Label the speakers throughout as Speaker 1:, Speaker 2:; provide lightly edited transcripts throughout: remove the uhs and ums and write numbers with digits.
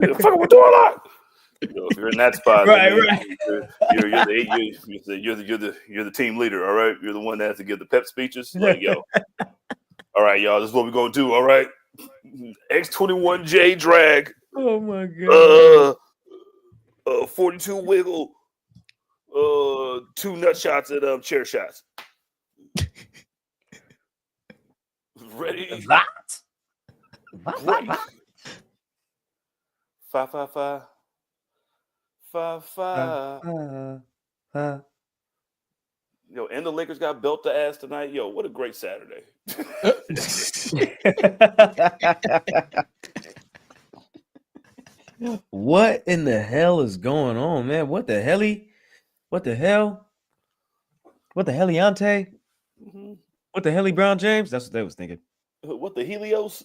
Speaker 1: The fuck we're doing a lot. If you're in that spot,
Speaker 2: Right.
Speaker 1: You're the team leader. All right, you're the one that has to give the pep speeches. Like, yo, all right, y'all, this is what we're gonna do. All right, X21 J drag.
Speaker 2: Oh my god.
Speaker 1: 42 wiggle. 2 nut shots at chair shots. Ready?
Speaker 2: That.
Speaker 1: Great. 5, 5, 5. 5, 5. Yo, and the Lakers got belt to ass tonight. Yo, what a great Saturday.
Speaker 2: What in the hell is going on, man? What the hell? What the hell, Leonte?
Speaker 1: Mm-hmm.
Speaker 2: What the hell, Brown James? That's what they was thinking.
Speaker 1: What the Helios?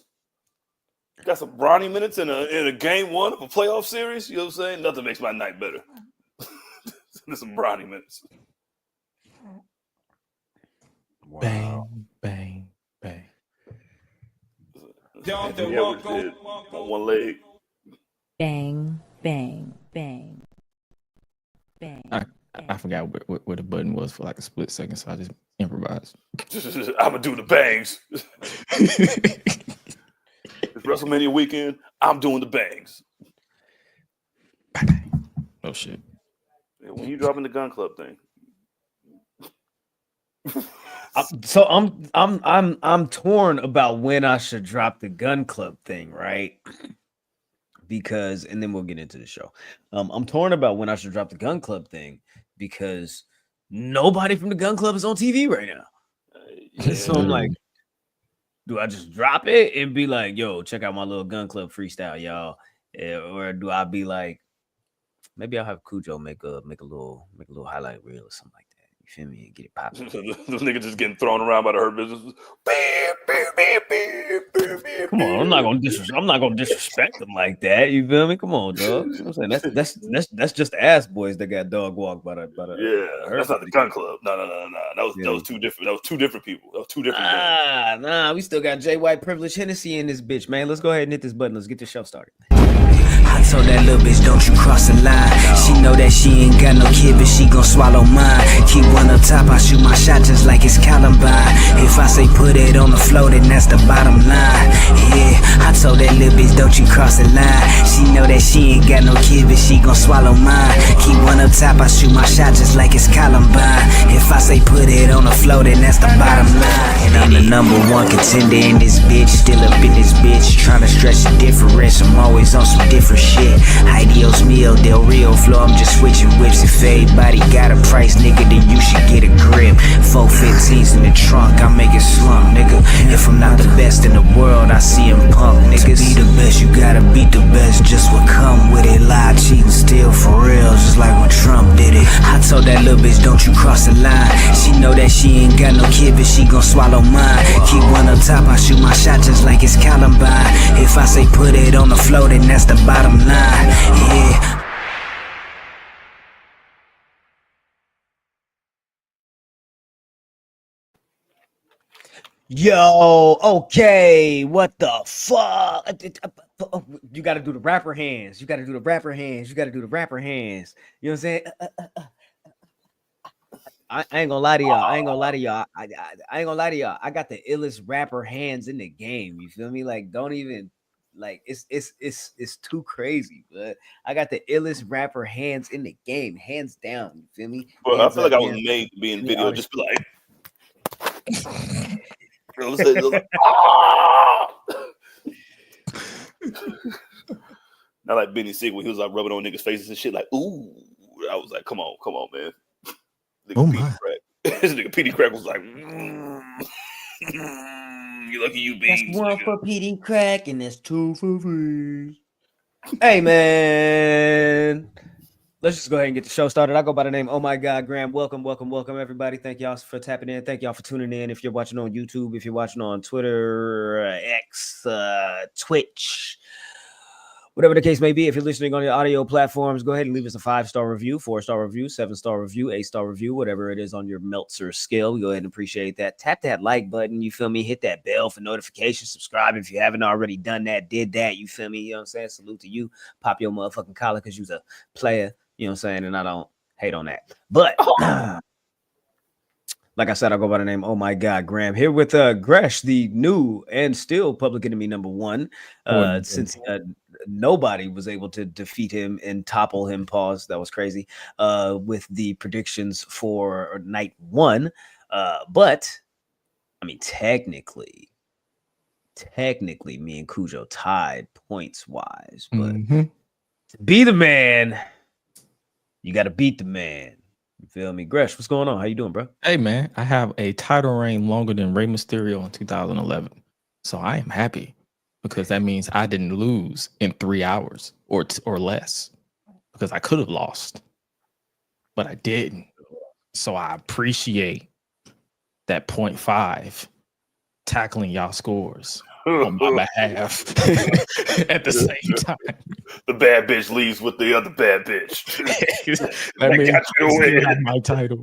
Speaker 1: Got some Bronny minutes in a game 1 of a playoff series. You know what I'm saying? Nothing makes my night better. There's some Bronny minutes.
Speaker 2: Wow.
Speaker 3: Bang, bang, bang.
Speaker 1: On one leg.
Speaker 4: Bang, bang, bang, bang.
Speaker 3: I forgot what the button was for like a split second, so I just improvised.
Speaker 1: I'm gonna do the bangs. It's WrestleMania weekend. I'm doing the bangs.
Speaker 3: Oh shit!
Speaker 1: When you dropping the gun club thing?
Speaker 2: So I'm torn about when I should drop the gun club thing, right? Because, and then we'll get into the show. I'm torn about when I should drop the gun club thing because nobody from the gun club is on TV right now.
Speaker 1: Yeah.
Speaker 2: So I'm like, do I just drop it and be like, yo, check out my little gun club freestyle, y'all? Or do I be like, maybe I'll have Cujo make a little highlight reel or something like that. You feel me? And get it popping.
Speaker 1: Those niggas just getting thrown around by the Hurt Business.
Speaker 2: Come on, I'm not gonna disrespect them like that. You feel me? Come on, dog. You know what I'm saying? That's just the ass boys that got dog walked by the
Speaker 1: that's not the gun club. No. That was two different. That was two different people. That was two different.
Speaker 2: Nah. We still got Jay White privilege Hennessy in this bitch, man. Let's go ahead and hit this button. Let's get the show started.
Speaker 5: I told that little bitch, don't you cross the line. She know that she ain't got no kid, but she gon' swallow mine. Keep one up top, I shoot my shot just like it's Columbine. If I say put it on the floor, then that's the bottom line. Yeah, I told that little bitch, don't you cross the line. She know that she ain't got no kid, but she gon' swallow mine. Keep one up top, I shoot my shot just like it's Columbine. If I say put it on the floor, then that's the bottom line. And I'm the #1 contender in this bitch, still up in this bitch, tryna stretch the difference. I'm always on some different shit. Ideos meal, Del Rio flow, I'm just switching whips. If everybody got a price, nigga, then you should get a grip. 415s in the trunk, I make it slump, nigga. If I'm not the best in the world, I see him pump, niggas. To be the best, you gotta beat the best, just what come with it. Lie, cheating, steal for real, just like when Trump did it. I told that little bitch, don't you cross the line. She know that she ain't got no kid, but she gon' swallow mine. Keep one up top, I shoot my shot just like it's Columbine. If I say put it on the floor, then that's the bottom line. Yeah.
Speaker 2: Yo, okay, what the fuck? You gotta do the rapper hands. You know what I'm saying? I ain't gonna lie to y'all. I got the illest rapper hands in the game. You feel me? Like, don't even like it's too crazy, but I got the illest rapper hands in the game, hands down. You feel me?
Speaker 1: Well,
Speaker 2: hands
Speaker 1: I feel like I was made to be in video, just be like, you know what I'm saying? Like, not like Benny Siegel when he was like rubbing on niggas' faces and shit. Like, ooh, I was like, come on, man. Nigga, Petey Crack. This nigga Petey Crack was like, you lucky you beans.
Speaker 2: That's 1 for Petey Crack and that's 2 for free. Hey man, let's just go ahead and get the show started. I go by the name Oh My God Graham. Welcome everybody. Thank y'all for tapping in. Thank y'all for tuning in. If you're watching on YouTube, if you're watching on Twitter, X, Twitch, Whatever the case may be, if you're listening on your audio platforms, go ahead and leave us a 5-star review, 4-star review, 7-star review, 8-star review, whatever it is on your Meltzer scale. We go ahead and appreciate that. Tap that like button, you feel me? Hit that bell for notifications. Subscribe if you haven't already done that, did that, you feel me? You know what I'm saying? Salute to you. Pop your motherfucking collar because you's a player, you know what I'm saying? And I don't hate on that. But like I said, I'll go by the name, oh my God, Graham, here with Gresh, the new and still Public Enemy #1, since nobody was able to defeat him and topple him, pause, that was crazy, with the predictions for night 1. But, I mean, technically, me and Cujo tied points-wise, but to be the man, you got to beat the man. You feel me? Gresh, what's going on? How you doing, bro?
Speaker 3: Hey, man, I have a title reign longer than Rey Mysterio in 2011. So I am happy because that means I didn't lose in 3 hours or less because I could have lost, but I didn't. So I appreciate that 0.5 tackling y'all scores on my behalf at the same time.
Speaker 1: The bad bitch leaves with the other bad bitch.
Speaker 3: That means
Speaker 1: got you
Speaker 3: I
Speaker 1: away.
Speaker 3: still have my title.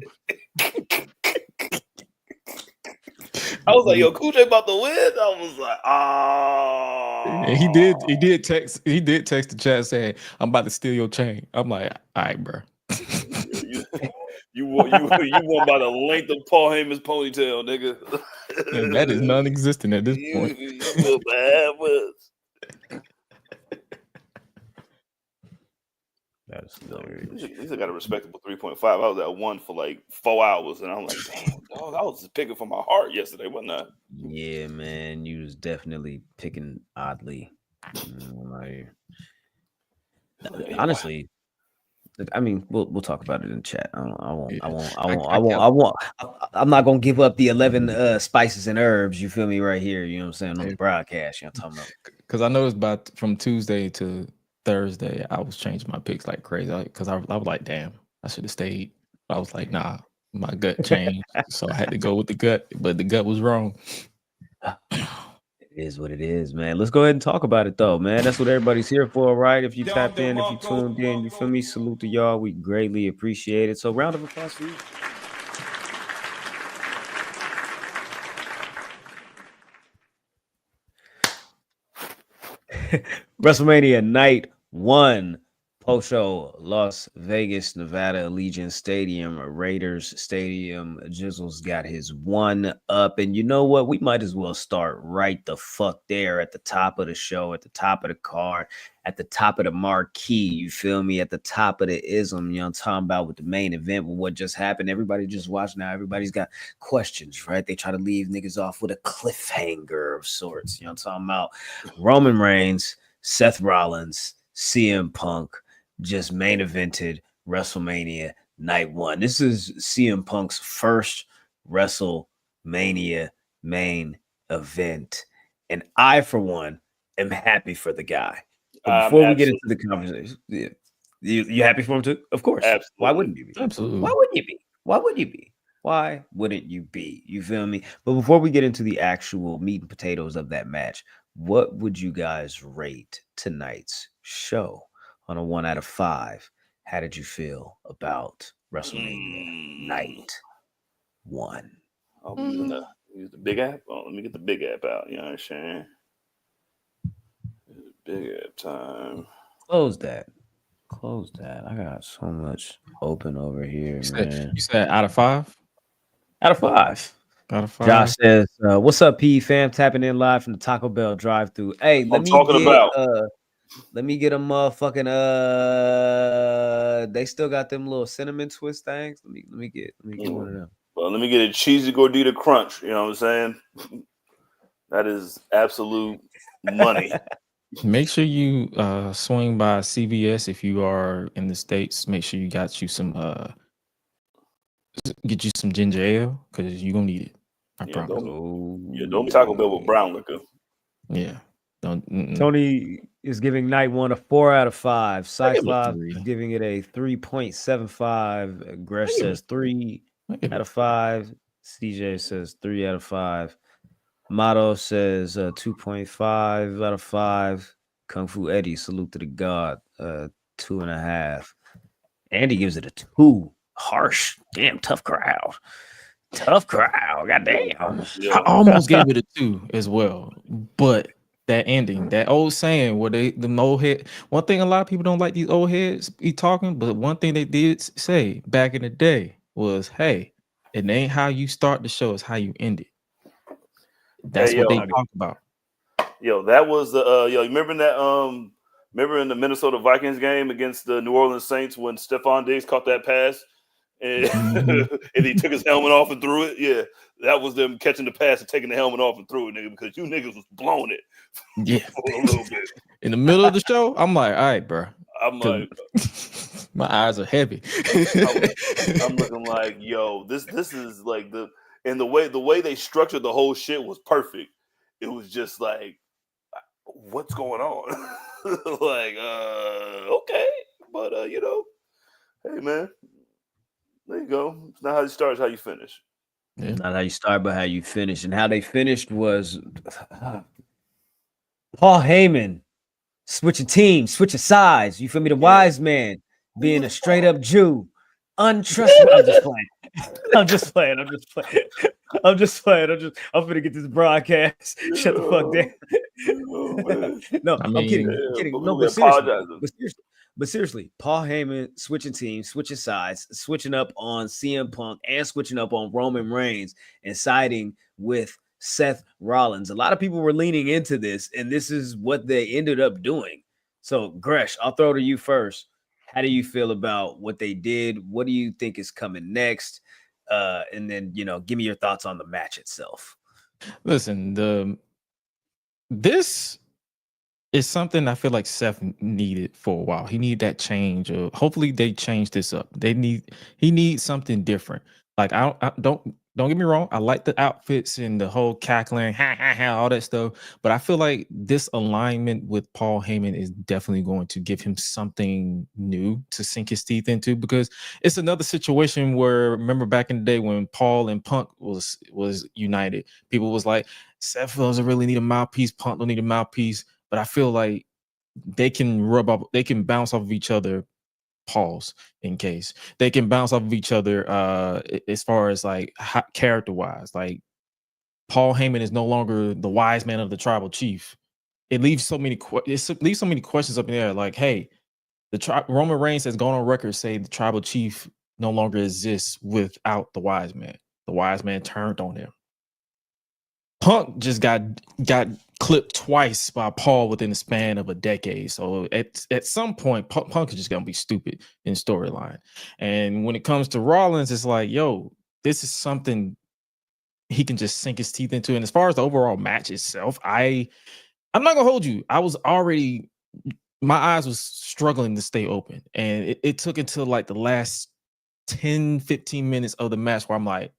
Speaker 1: I was like, yo, Cool J about to win. I was like, oh.
Speaker 3: And he did text the chat saying, I'm about to steal your chain. I'm like, all right, bro.
Speaker 1: You won by the length of Paul Heyman's ponytail, nigga.
Speaker 3: And that is non-existent at this point.
Speaker 1: You feel bad with.
Speaker 2: That's hilarious.
Speaker 1: He's got a respectable 3.5. I was at 1 for like 4 hours, and I'm like, damn, dog, I was just picking from my heart yesterday, wasn't I?
Speaker 2: Yeah, man, you was definitely picking oddly. Honestly, I mean, we'll talk about it in chat. I'm not gonna give up the 11 spices and herbs. You feel me right here? You know what I'm saying on the broadcast. You know what I'm talking about?
Speaker 3: Because I noticed from Tuesday to Thursday, I was changing my picks like crazy. Because I was like, damn, I should have stayed. I was like, nah, my gut changed, so I had to go with the gut. But the gut was wrong.
Speaker 2: It is what it is, man. Let's go ahead and talk about it, though, man. That's what everybody's here for, right? If you tapped in, if you tuned in, you feel me? Salute to y'all. We greatly appreciate it. So, round of applause for you. WrestleMania night 1. Post-show, Las Vegas, Nevada, Allegiant Stadium, Raiders Stadium. Jizzle's got his 1 up. And you know what? We might as well start right the fuck there at the top of the show, at the top of the card, at the top of the marquee. You feel me? At the top of the ism. You know what I'm talking about with the main event, with what just happened. Everybody just watch now. Everybody's got questions, right? They try to leave niggas off with a cliffhanger of sorts. You know what I'm talking about? Roman Reigns, Seth Rollins, CM Punk just main evented WrestleMania night 1. This is CM Punk's first WrestleMania main event. And I, for one, am happy for the guy. But before we get into the conversation, you happy for him too? Of course.
Speaker 1: Absolutely.
Speaker 2: Why wouldn't you be?
Speaker 3: Absolutely.
Speaker 2: Why wouldn't you be? Why wouldn't you be? Why wouldn't you be? You feel me? But before we get into the actual meat and potatoes of that match, what would you guys rate tonight's show on a 1 out of 5? How did you feel about WrestleMania night 1?
Speaker 1: I'll be using the big app. Oh, let me get the big app out. You know what I'm saying? Big app time.
Speaker 2: Close that. I got so much open over here, man.
Speaker 3: You said out of 5?
Speaker 2: Out of 5.
Speaker 3: Out of 5.
Speaker 2: Josh says, what's up, P fam? Tapping in live from the Taco Bell drive-thru. Hey, let me get a motherfucking they still got them little cinnamon twist things. Let me get one of them.
Speaker 1: Well, let me get a cheesy gordita crunch. You know what I'm saying? That is absolute money.
Speaker 3: Make sure you swing by CVS if you are in the States. Make sure you got you some get you some ginger ale because you're gonna need it. I promise.
Speaker 1: Don't be Taco Bell with brown liquor.
Speaker 3: Yeah.
Speaker 2: Tony is giving night 1 a 4 out of 5. Cyclops is giving it a 3.75. Gresh says 3 out of 5. CJ says 3 out of 5. Motto says 2.5 out of 5. Kung Fu Eddie, salute to the god. 2.5. Andy gives it a 2. Harsh. Damn, tough crowd. Tough crowd. Goddamn.
Speaker 3: I almost gave it a 2 as well, but that ending, that old saying where the old head. One thing a lot of people don't like these old heads be talking, but one thing they did say back in the day was, "Hey, it ain't how you start the show; it's how you end it." That's what they talk about.
Speaker 1: Yo, that was the you remember that remember in the Minnesota Vikings game against the New Orleans Saints when Stephon Diggs caught that pass and, and he took his helmet off and threw it? Yeah, that was them catching the pass and taking the helmet off and threw it, nigga, because you niggas was blowing it.
Speaker 3: Yeah,
Speaker 1: for a little bit.
Speaker 3: In the middle of the show, I'm like, all right, bro.
Speaker 1: I'm like,
Speaker 3: my eyes are heavy.
Speaker 1: I'm looking like, yo, this is like the way they structured the whole shit was perfect. It was just like, what's going on? Like, okay, but you know, hey man, there you go. It's not how you start, it's how you finish.
Speaker 2: Yeah. Not how you start, but how you finish. And how they finished was Paul Heyman switching teams, switching sides. You feel me? The wise man being a straight up Jew, untrustworthy. I'm just playing. I'm just playing. I'm finna get this broadcast. Shut the fuck down. No, I'm kidding. No, but seriously, Paul Heyman switching teams, switching sides, switching up on CM Punk and switching up on Roman Reigns and siding with Seth Rollins. A lot of people were leaning into this, and this is what they ended up doing. So, Gresh, I'll throw to you first. How do you feel about what they did? What do you think is coming next? And then, give me your thoughts on the match itself.
Speaker 3: Listen, this is something I feel like Seth needed for a while. He needed that change. Hopefully they change this up. He needs something different. Like don't get me wrong. I like the outfits and the whole cackling, all that stuff. But I feel like this alignment with Paul Heyman is definitely going to give him something new to sink his teeth into, because it's another situation where, remember back in the day when Paul and Punk was united, people was like, Seth doesn't really need a mouthpiece, Punk don't need a mouthpiece. But I feel like they can bounce off of each other. Pause in case they can bounce off of each other as far as like character wise. Like Paul Heyman is no longer the wise man of the tribal chief. It leaves so many questions up in the air. Like, hey, Roman Reigns has gone on record saying the tribal chief no longer exists without the wise man. The wise man turned on him. Punk just got clipped twice by Paul within the span of a decade. So at some point, Punk is just gonna be stupid in storyline. And when it comes to Rollins, it's like, yo, this is something he can just sink his teeth into. And as far as the overall match itself, I'm not gonna hold you. My eyes was struggling to stay open. And it took until like the last 10, 15 minutes of the match where I'm like,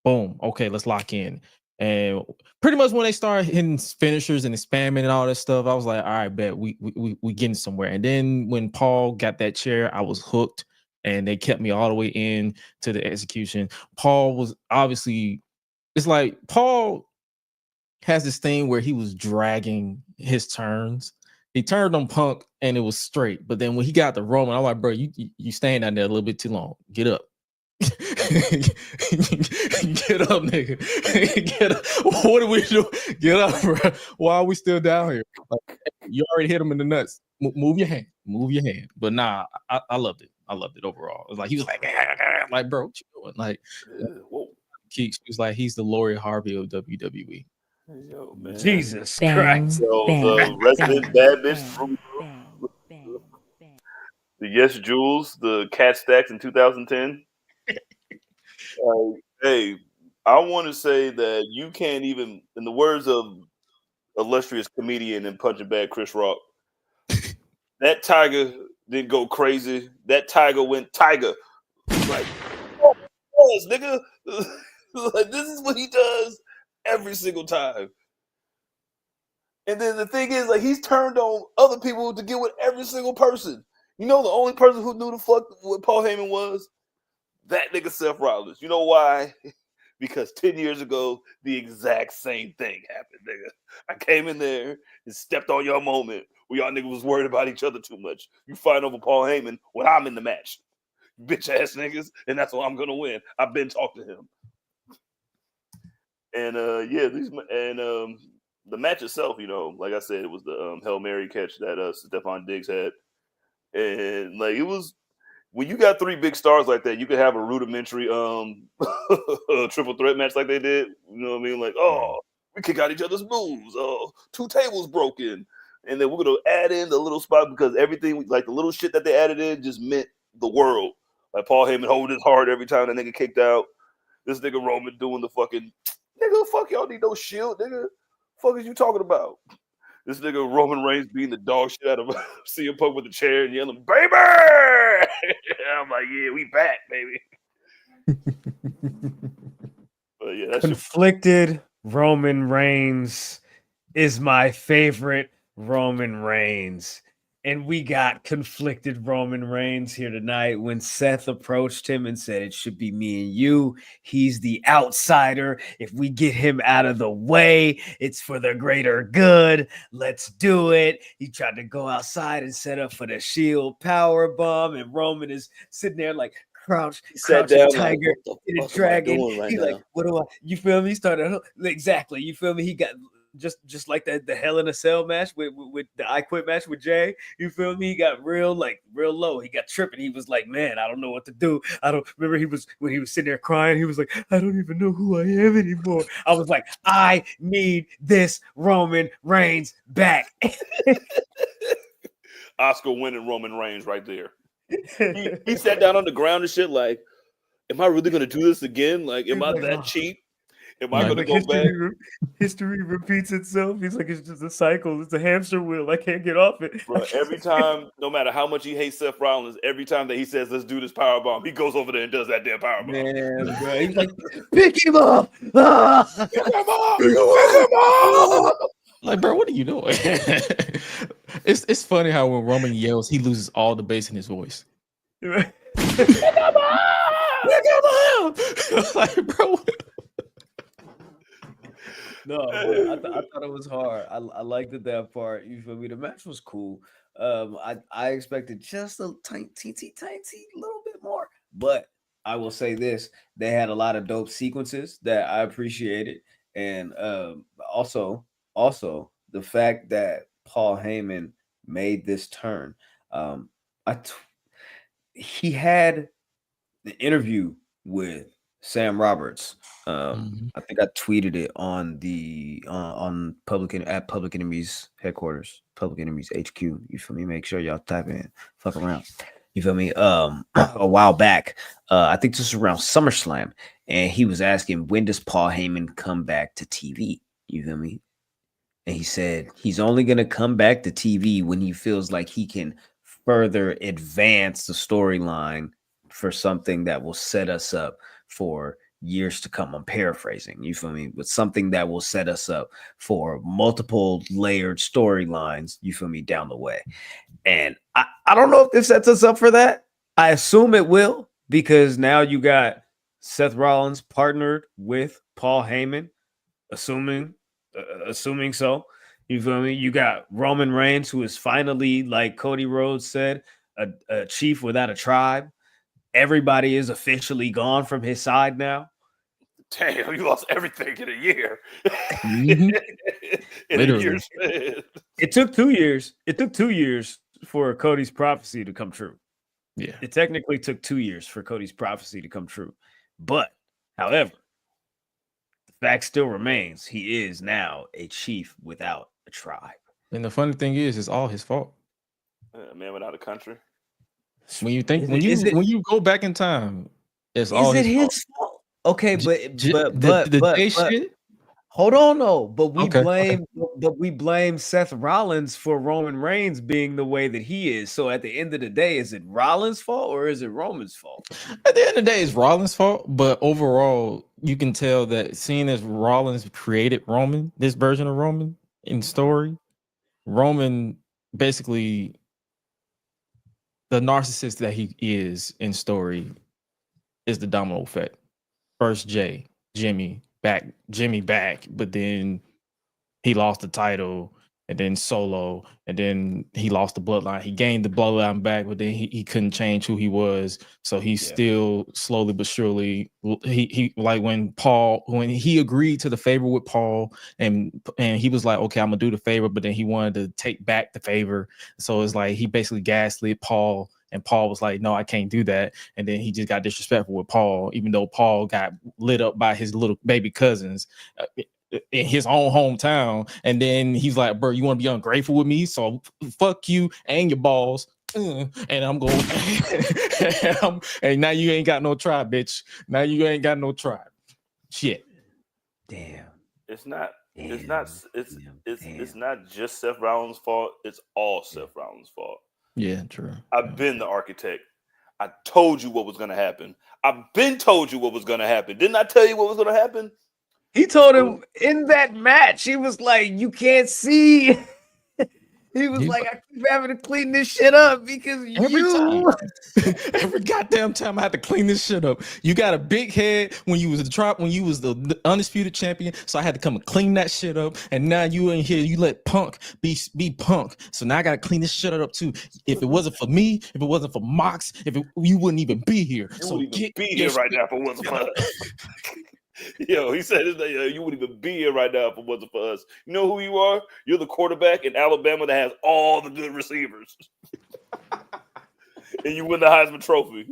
Speaker 3: boom, okay, let's lock in. And pretty much when they started hitting finishers and spamming and all that stuff, I was like, all right, bet we getting somewhere. And then when Paul got that chair, I was hooked, and they kept me all the way in to the execution. Paul was obviously, it's like Paul has this thing where he was dragging his turns. He turned on Punk and it was straight. But then when he got the Roman, I'm like, bro, you staying down there a little bit too long. Get up. Get up, nigga. Get up. What are we doing? Get up, bro. Why are we still down here? Like, you already hit him in the nuts. Move your hand. Move your hand. But nah, I loved it. I loved it overall. It was like he was like, bro, what you doing? Like, he was like, he's the Lori Harvey of WWE.
Speaker 1: Yo, man.
Speaker 2: Jesus Christ.
Speaker 1: So the resident bad bitch, the Yes Jules, the Cat Stacks in 2010. Hey, I want to say that you can't even, in the words of illustrious comedian and punching bag Chris Rock, that tiger didn't go crazy. That tiger went tiger. Like, oh, nigga. Like, this is what he does every single time. And then the thing is, like, he's turned on other people to get with every single person. You know, the only person who knew the fuck what Paul Heyman was? That nigga Seth Rollins. You know why? Because 10 years ago, the exact same thing happened, nigga. I came in there and stepped on your moment Well, y'all niggas was worried about each other too much. You fight over Paul Heyman when I'm in the match. Bitch ass niggas, and that's why I'm gonna win. I've been talking to him. And the match itself, like I said, it was the Hail Mary catch that Stephon Diggs had. And like it was when you got three big stars like that, you could have a rudimentary triple threat match like they did. You know what I mean? Like, oh, we kick out each other's moves. Oh, 2 tables broken. And then we're gonna add in the little spot because everything, like the little shit that they added in, just meant the world. Like Paul Heyman holding his heart every time that nigga kicked out. This nigga Roman doing the fucking nigga, fuck y'all need no shield, nigga. Fuck is you talking about? This nigga Roman Reigns beating the dog shit out of CM Punk with the chair and yelling, baby! I'm like, yeah, we back, baby. But yeah, that's
Speaker 2: conflicted Roman Reigns is my favorite Roman Reigns. And we got conflicted Roman Reigns here tonight when Seth approached him and said, it should be me and you. He's the outsider. If we get him out of the way, it's for the greater good. Let's do it. He tried to go outside and set up for the Shield power bomb. And Roman is sitting there like, crouch
Speaker 1: down
Speaker 2: tiger
Speaker 1: like,
Speaker 2: in a dragon. He like, what do I? You feel me? He started exactly. You feel me? He got just like the Hell in a Cell match with the I Quit match with Jey. You feel me? He got real low. He got tripping. He was like, man, I don't know what to do. I don't remember when he was sitting there crying. He was like, I don't even know who I am anymore. I was like, I need this Roman Reigns back.
Speaker 1: Oscar winning Roman Reigns right there. He sat down on the ground and shit like, am I really going to do this again? Like, am I that cheap? Am I going to go back?
Speaker 2: History repeats itself. He's like, it's just a cycle. It's a hamster wheel. I can't get off it.
Speaker 1: Bro, every time, no matter how much he hates Seth Rollins, every time that he says, let's do this powerbomb, he goes over there and does that damn powerbomb.
Speaker 2: Man, bro. He's like, pick him up.
Speaker 1: Pick him up. Pick him up.
Speaker 3: Like, bro, what are you doing? It's funny how when Roman yells, he loses all the bass in his voice. Pick him up! Like, bro.
Speaker 2: No, I thought it was hard. I liked it, that part. You feel me? The match was cool. I expected just a tiny little bit more, but I will say this: they had a lot of dope sequences that I appreciated, and also the fact that Paul Heyman made this turn. He had the interview with Sam Roberts. I think I tweeted it on the on Public Enemies headquarters, Public Enemies HQ. You feel me? Make sure y'all type in, fuck around. You feel me? A while back, I think this was around SummerSlam, and he was asking, when does Paul Heyman come back to TV? You feel me? And he said he's only gonna come back to TV when he feels like he can further advance the storyline for something that will set us up for years to come. I'm paraphrasing, you feel me? But something that will set us up for multiple layered storylines, you feel me, down the way. And I don't know if this sets us up for that. I assume it will, because now you got Seth Rollins partnered with Paul Heyman, assuming so. You feel me? You got Roman Reigns, who is finally, like Cody Rhodes said, a chief without a tribe. Everybody is officially gone from his side now.
Speaker 1: Damn, you lost everything in a year.
Speaker 3: Mm-hmm.
Speaker 1: In a year span.
Speaker 2: It took 2 years. It took 2 years for Cody's prophecy to come true.
Speaker 3: Yeah.
Speaker 2: It technically took 2 years for Cody's prophecy to come true. But, however, the fact still remains, he is now a chief without a tribe.
Speaker 3: And the funny thing is, it's all his fault.
Speaker 1: A man without a country.
Speaker 3: When you think when you go back in time, it's all his fault.
Speaker 2: Okay, but
Speaker 3: shit.
Speaker 2: Hold on, though. But we blame Seth Rollins for Roman Reigns being the way that he is. So at the end of the day, is it Rollins' fault or is it Roman's fault?
Speaker 3: At the end of the day, it's Rollins' fault. But overall, you can tell that seeing as Rollins created Roman, this version of Roman in story, Roman basically, the narcissist that he is in story is the domino effect. First Jimmy back, but then he lost the title, and then Solo, and then he lost the bloodline. He gained the bloodline back, but then he couldn't change who he was. So he's still slowly but surely. He like when he agreed to the favor with Paul, and he was like, okay, I'm gonna do the favor, but then he wanted to take back the favor. So it's like he basically gaslit Paul. And Paul was like, no, I can't do that. And then he just got disrespectful with Paul, even though Paul got lit up by his little baby cousins in his own hometown. And then he's like, bro, you want to be ungrateful with me? So fuck you and your balls. And I'm going, and now you ain't got no tribe, bitch. Now you ain't got no tribe. Shit.
Speaker 2: Damn.
Speaker 1: It's not.
Speaker 2: Damn.
Speaker 1: It's not just Seth Rollins' fault. It's all Seth Rollins' fault.
Speaker 3: Yeah, true.
Speaker 1: I've been the architect. I told you what was going to happen. I've been told you what was going to happen. Didn't I tell you what was going to happen?
Speaker 2: He told him in that match, he was like, you can't see. He was like, I keep having to clean this shit up because
Speaker 3: every goddamn time I had to clean this shit up. You got a big head when you was the undisputed champion, so I had to come and clean that shit up. And now you in here, you let Punk be Punk. So now I gotta clean this shit up too. If it wasn't for me, if it wasn't for Mox, you wouldn't even be here.
Speaker 1: You wouldn't even be here right now if it wasn't for us. Yo, he said you wouldn't even be here right now if it wasn't for us. You know who you are? You're the quarterback in Alabama that has all the good receivers. And you win the Heisman Trophy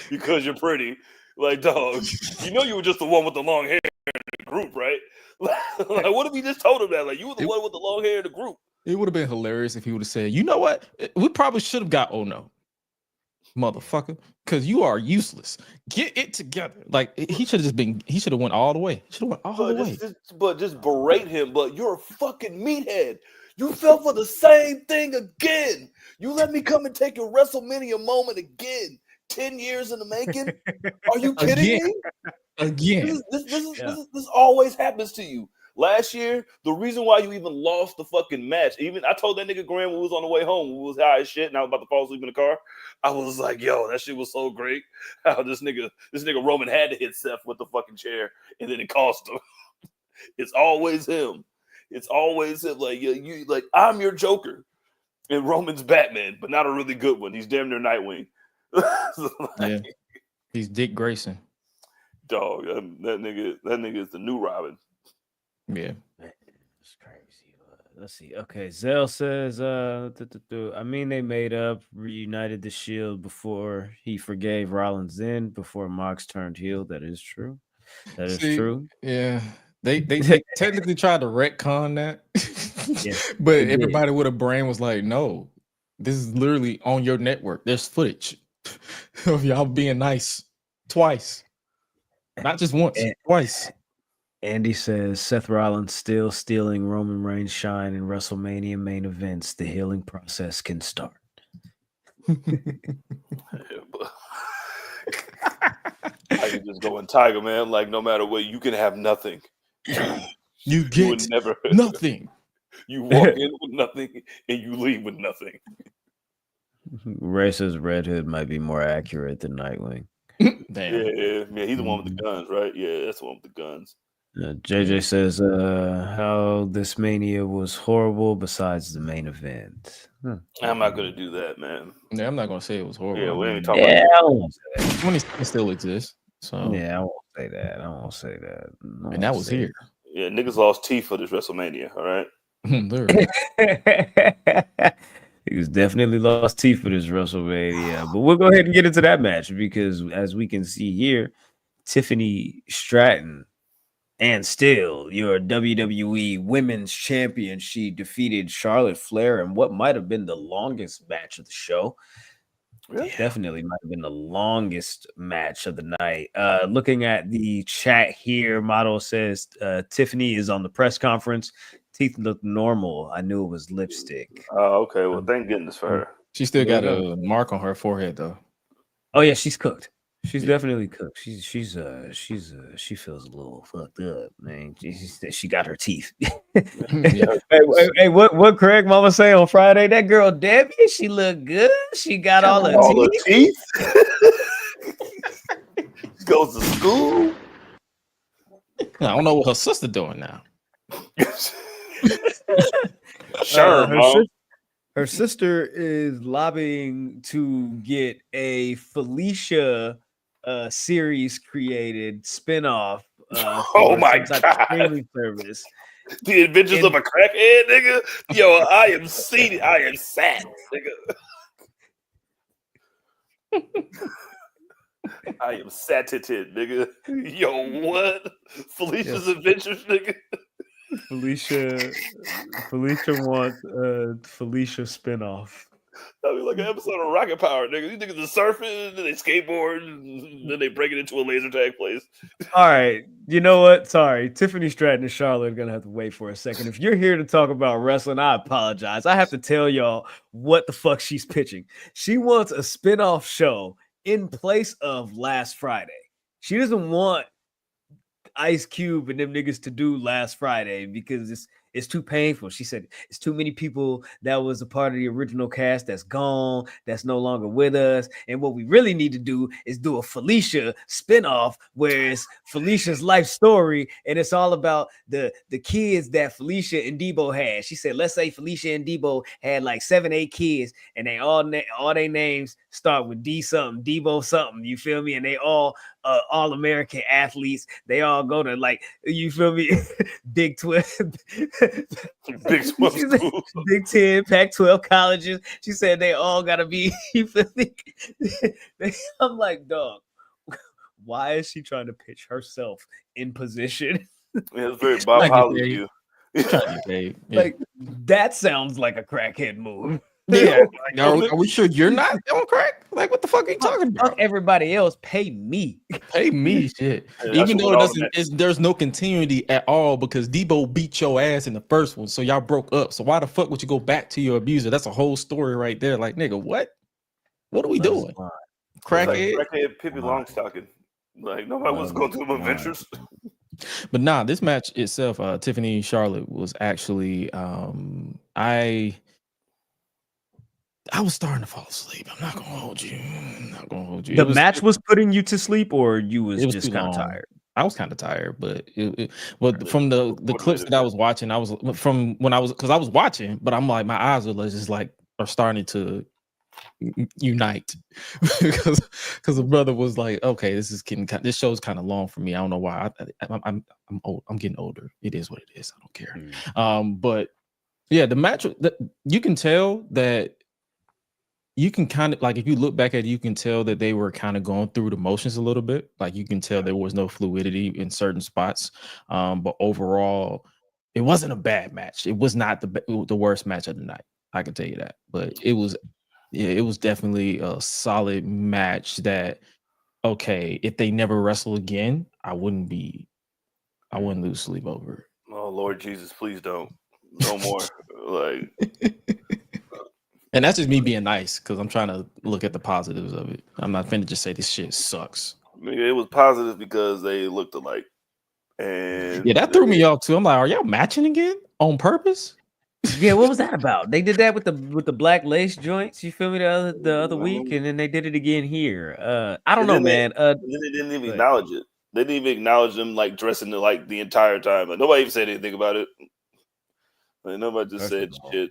Speaker 1: because you're pretty. Like, dog, you know you were just the one with the long hair in the group, right? Like, what if he just told him that? Like, you were the one with the long hair in the group.
Speaker 3: It would have been hilarious if he would have said, you know what? We probably should have got no. Motherfucker, because you are useless. Get it together. Like he should have went all the way.
Speaker 1: But just berate him. But you're a fucking meathead. You fell for the same thing again. You let me come and take your WrestleMania moment again. 10 years in the making. Are you kidding me?
Speaker 3: Again.
Speaker 1: This always happens to you. Last year, the reason why you even lost the fucking match, even I told that nigga Grande when we was on the way home, we was high as shit, and I was about to fall asleep in the car. I was like, yo, that shit was so great. How this nigga Roman had to hit Seth with the fucking chair, and then it cost him. It's always him. It's always him. Like you like I'm your Joker, and Roman's Batman, but not a really good one. He's damn near Nightwing.
Speaker 3: Yeah, he's Dick Grayson.
Speaker 1: Dog, that nigga is the new Robin.
Speaker 3: Yeah,
Speaker 2: it's crazy. Let's see. Okay, Zell says, I mean, they made up, reunited the Shield before he forgave Rollins before Mox turned heel. That is true. That is true.
Speaker 3: Yeah, they technically tried to retcon that, but everybody with a brain was like, no, this is literally on your network. There's footage of y'all being nice twice, not just once, twice.
Speaker 2: Andy says Seth Rollins still stealing Roman Reigns' shine in WrestleMania main events. The healing process can start.
Speaker 1: I can just go in Tiger, man. Like no matter what, you can have nothing.
Speaker 3: You get nothing.
Speaker 1: You walk in with nothing and you leave with nothing.
Speaker 2: Ray says Red Hood might be more accurate than Nightwing.
Speaker 3: Damn.
Speaker 1: Yeah. He's the one with the guns, right? Yeah, that's the one with the guns.
Speaker 2: JJ says how this Mania was horrible besides the main event.
Speaker 1: I'm not going to do that, man.
Speaker 3: Yeah, I'm not going to say it was horrible.
Speaker 1: Yeah, we ain't talking about
Speaker 3: that. When it still exists. So
Speaker 2: yeah, I won't say that.
Speaker 3: And that was here.
Speaker 1: Yeah, niggas lost teeth for this WrestleMania, all right?
Speaker 2: He was definitely lost teeth for this WrestleMania. But we'll go ahead and get into that match because as we can see here, Tiffany Stratton and still your WWE Women's Champion. She defeated Charlotte Flair in what might have been the longest match of the show. Really? Definitely might have been the longest match of the night. Looking at the chat here, Model says Tiffany is on the press conference. Teeth look normal. I knew it was lipstick.
Speaker 1: Oh, okay. Well, thank goodness for her.
Speaker 3: She still got a mark on her forehead, though.
Speaker 2: Oh yeah, she's cooked. She's definitely cooked. She feels a little fucked up, man. She got her teeth. hey, what Craig Mama say on Friday? That girl Debbie, she look good. She got all her teeth.
Speaker 1: She goes to school.
Speaker 3: I don't know what her sister doing now.
Speaker 1: Sure, mom.
Speaker 2: Her sister is lobbying to get a Felicia series created spinoff
Speaker 1: Oh
Speaker 2: for
Speaker 1: my
Speaker 2: some type of
Speaker 1: God.
Speaker 2: streaming service.
Speaker 1: The Adventures of a Crackhead, nigga. Yo, I am seated. I am sat, nigga. I am satiated, nigga. Yo, what? Felicia's Adventures, nigga.
Speaker 2: Felicia wants a Felicia spinoff.
Speaker 1: That'd be like an episode of Rocket Power, nigga. These niggas are surfing, then they skateboard, and then they break it into a laser tag place.
Speaker 2: All right, you know what? Sorry, Tiffany Stratton and Charlotte are gonna have to wait for a second. If you're here to talk about wrestling, I apologize. I have to tell y'all what the fuck she's pitching. She wants a spinoff show in place of Last Friday. She doesn't want Ice Cube and them niggas to do Last Friday because it's too painful. She said it's too many people that was a part of the original cast that's gone, that's no longer with us. And what we really need to do is do a Felicia spinoff where it's Felicia's life story and it's all about the kids that Felicia and Debo had. She said, let's say Felicia and Debo had like 7-8 kids and they all their names start with D something, Debo something. You feel me? And they all American athletes. They all go to like, you feel me? Big 12.
Speaker 1: Big 12
Speaker 2: Big 10, Pac-12 colleges. She said they all gotta be, you feel me? I'm like, dog, why is she trying to pitch herself in position?
Speaker 1: Yeah, it's very Bob Holly view.
Speaker 2: Like that sounds like a crackhead move.
Speaker 3: Yeah, are we sure you're not on crack? Like, what the fuck are you talking about?
Speaker 2: Fuck everybody else, pay me.
Speaker 3: Pay me, shit.
Speaker 1: Yeah,
Speaker 3: even though there's no continuity at all because Debo beat your ass in the first one, so y'all broke up. So why the fuck would you go back to your abuser? That's a whole story right there. Like, nigga, what are we doing? Crackhead,
Speaker 1: crackhead, Pippi Longstocking. Like nobody was going through them adventures.
Speaker 3: But nah, this match itself, Tiffany Charlotte was actually, I was starting to fall asleep. I'm not gonna hold you.
Speaker 2: The match was putting you to sleep, or you was just kind of tired.
Speaker 3: I was kind of tired, but from the clips that I was watching, I was watching, but I'm like my eyes are just like are starting to unite because the brother was like, okay, this show's kind of long for me. I don't know why. I'm old. I'm getting older. It is what it is. I don't care. But yeah, the match you can tell that. You can kind of like if you look back at it, you can tell that they were kind of going through the motions a little bit. Like you can tell there was no fluidity in certain spots. But overall, it wasn't a bad match. It was not the worst match of the night. I can tell you that. But it was definitely a solid match that, okay, if they never wrestle again, I wouldn't lose sleep over it.
Speaker 1: Oh Lord Jesus, please don't. No more. Like
Speaker 3: and that's just me being nice because I'm trying to look at the positives of it. I'm not finna just say this shit sucks.
Speaker 1: I mean, it was positive because they looked alike. And
Speaker 3: yeah, that threw me off too. I'm like, are y'all matching again on purpose?
Speaker 2: Yeah, what was that about? They did that with the black lace joints. You feel me? The other week, and then they did it again here. I don't know, man.
Speaker 1: Then they didn't even acknowledge it. They didn't even acknowledge them like dressing like the entire time. Like nobody even said anything about it. Like nobody just said shit.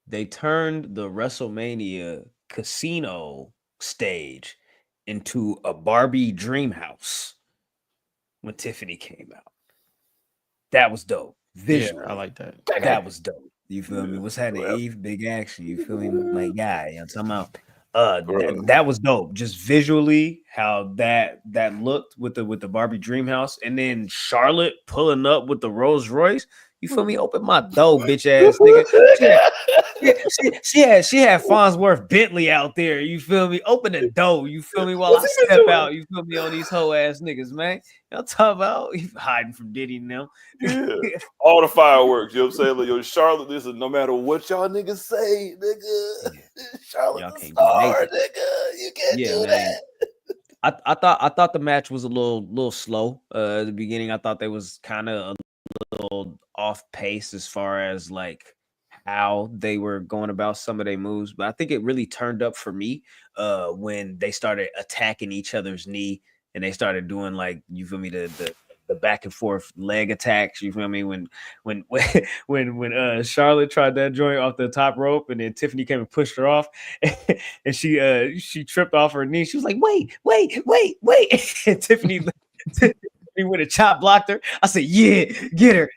Speaker 2: They turned the WrestleMania casino stage into a Barbie dream house when Tiffany came out. That was dope. Visual.
Speaker 3: Yeah, I like that.
Speaker 2: That was dope. You feel me? What's happening? Eve, big action. You feel me? My guy. You know what I'm talking about? That was dope. Just visually, how that looked with the Barbie dream house, and then Charlotte pulling up with the Rolls Royce. You feel me? Open my door, bitch ass nigga. She had Farnsworth Bentley out there. You feel me? Open the door. You feel me? While I step out. You feel me on these hoe ass niggas, man. Y'all talking about hiding from Diddy now.
Speaker 1: Yeah. All the fireworks. You know what I'm saying? Like, yo, Charlotte, this is no matter what y'all niggas say, nigga. Charlotte the star, nigga. You can't do that.
Speaker 2: I thought the match was a little slow at the beginning. I thought they was kind of a little off pace as far as like how they were going about some of their moves, but I think it really turned up for me when they started attacking each other's knee and they started doing like, you feel me, the the back and forth leg attacks. You feel me? When Charlotte tried that joint off the top rope, and then Tiffany came and pushed her off, and she tripped off her knee. She was like, wait, and Tiffany with a chop blocked her. I said, yeah, get her.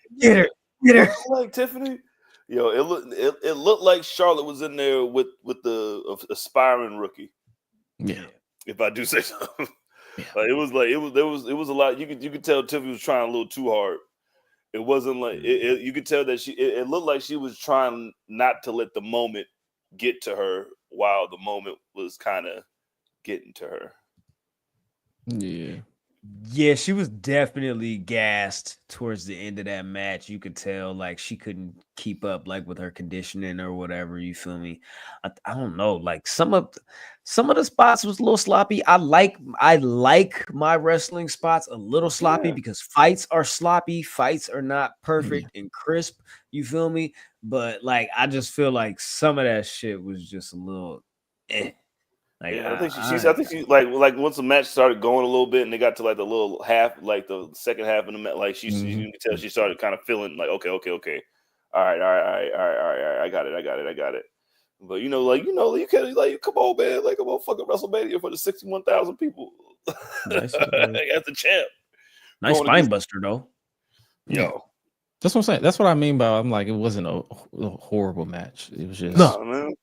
Speaker 1: Like Tiffany. Yo, it looked like Charlotte was in there with the aspiring rookie.
Speaker 3: Yeah.
Speaker 1: If I do say so.
Speaker 3: Yeah.
Speaker 1: It was a lot. You could tell Tiffany was trying a little too hard. It wasn't like you could tell that it looked like she was trying not to let the moment get to her while the moment was kind of getting to her.
Speaker 2: Yeah, she was definitely gassed towards the end of that match. You could tell like she couldn't keep up like with her conditioning or whatever. You feel me? I don't know. Like some of the spots was a little sloppy. I like my wrestling spots a little sloppy because fights are sloppy. Fights are not perfect and crisp. You feel me? But like I just feel like some of that shit was just a little. Like,
Speaker 1: I think she like once the match started going a little bit and they got to like the little half, like the second half of the match, like you could tell she started kind of feeling like okay, all right, I got it. But you can't like come on, man, like come on, fucking WrestleMania for the 61,000 people.
Speaker 2: Nice,
Speaker 1: as the champ.
Speaker 2: Nice spine buster though.
Speaker 3: Yo. That's what I'm saying. That's what I mean by I'm like it wasn't a horrible match. It was just
Speaker 1: no.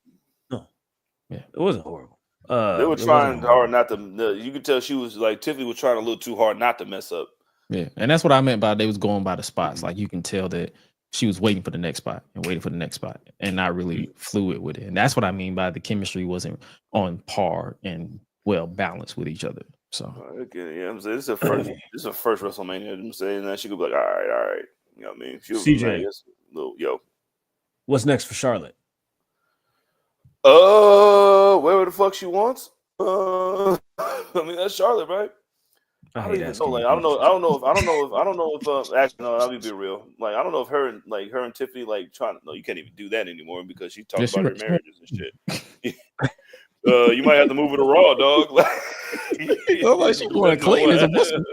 Speaker 2: Yeah, it wasn't horrible.
Speaker 1: They were trying hard not to. You could tell she was like Tiffany was trying a little too hard not to mess up.
Speaker 3: Yeah, and that's what I meant by they was going by the spots. Like you can tell that she was waiting for the next spot and not really fluid with it. And that's what I mean by the chemistry wasn't on par and well balanced with each other. So
Speaker 1: I'm saying this is a first WrestleMania. I'm saying that she could be like, all right. You know what I mean?
Speaker 2: CJ,
Speaker 1: yo,
Speaker 2: what's next for Charlotte?
Speaker 1: Wherever the fuck she wants. I mean that's Charlotte, right? I don't even know. Like I don't know if actually no, I'll be real. Like I don't know if her and Tiffany like trying to you can't even do that anymore because she talks about her marriages and shit. You might have to move it to Raw, dog.
Speaker 3: Like she going clean as a Muslim.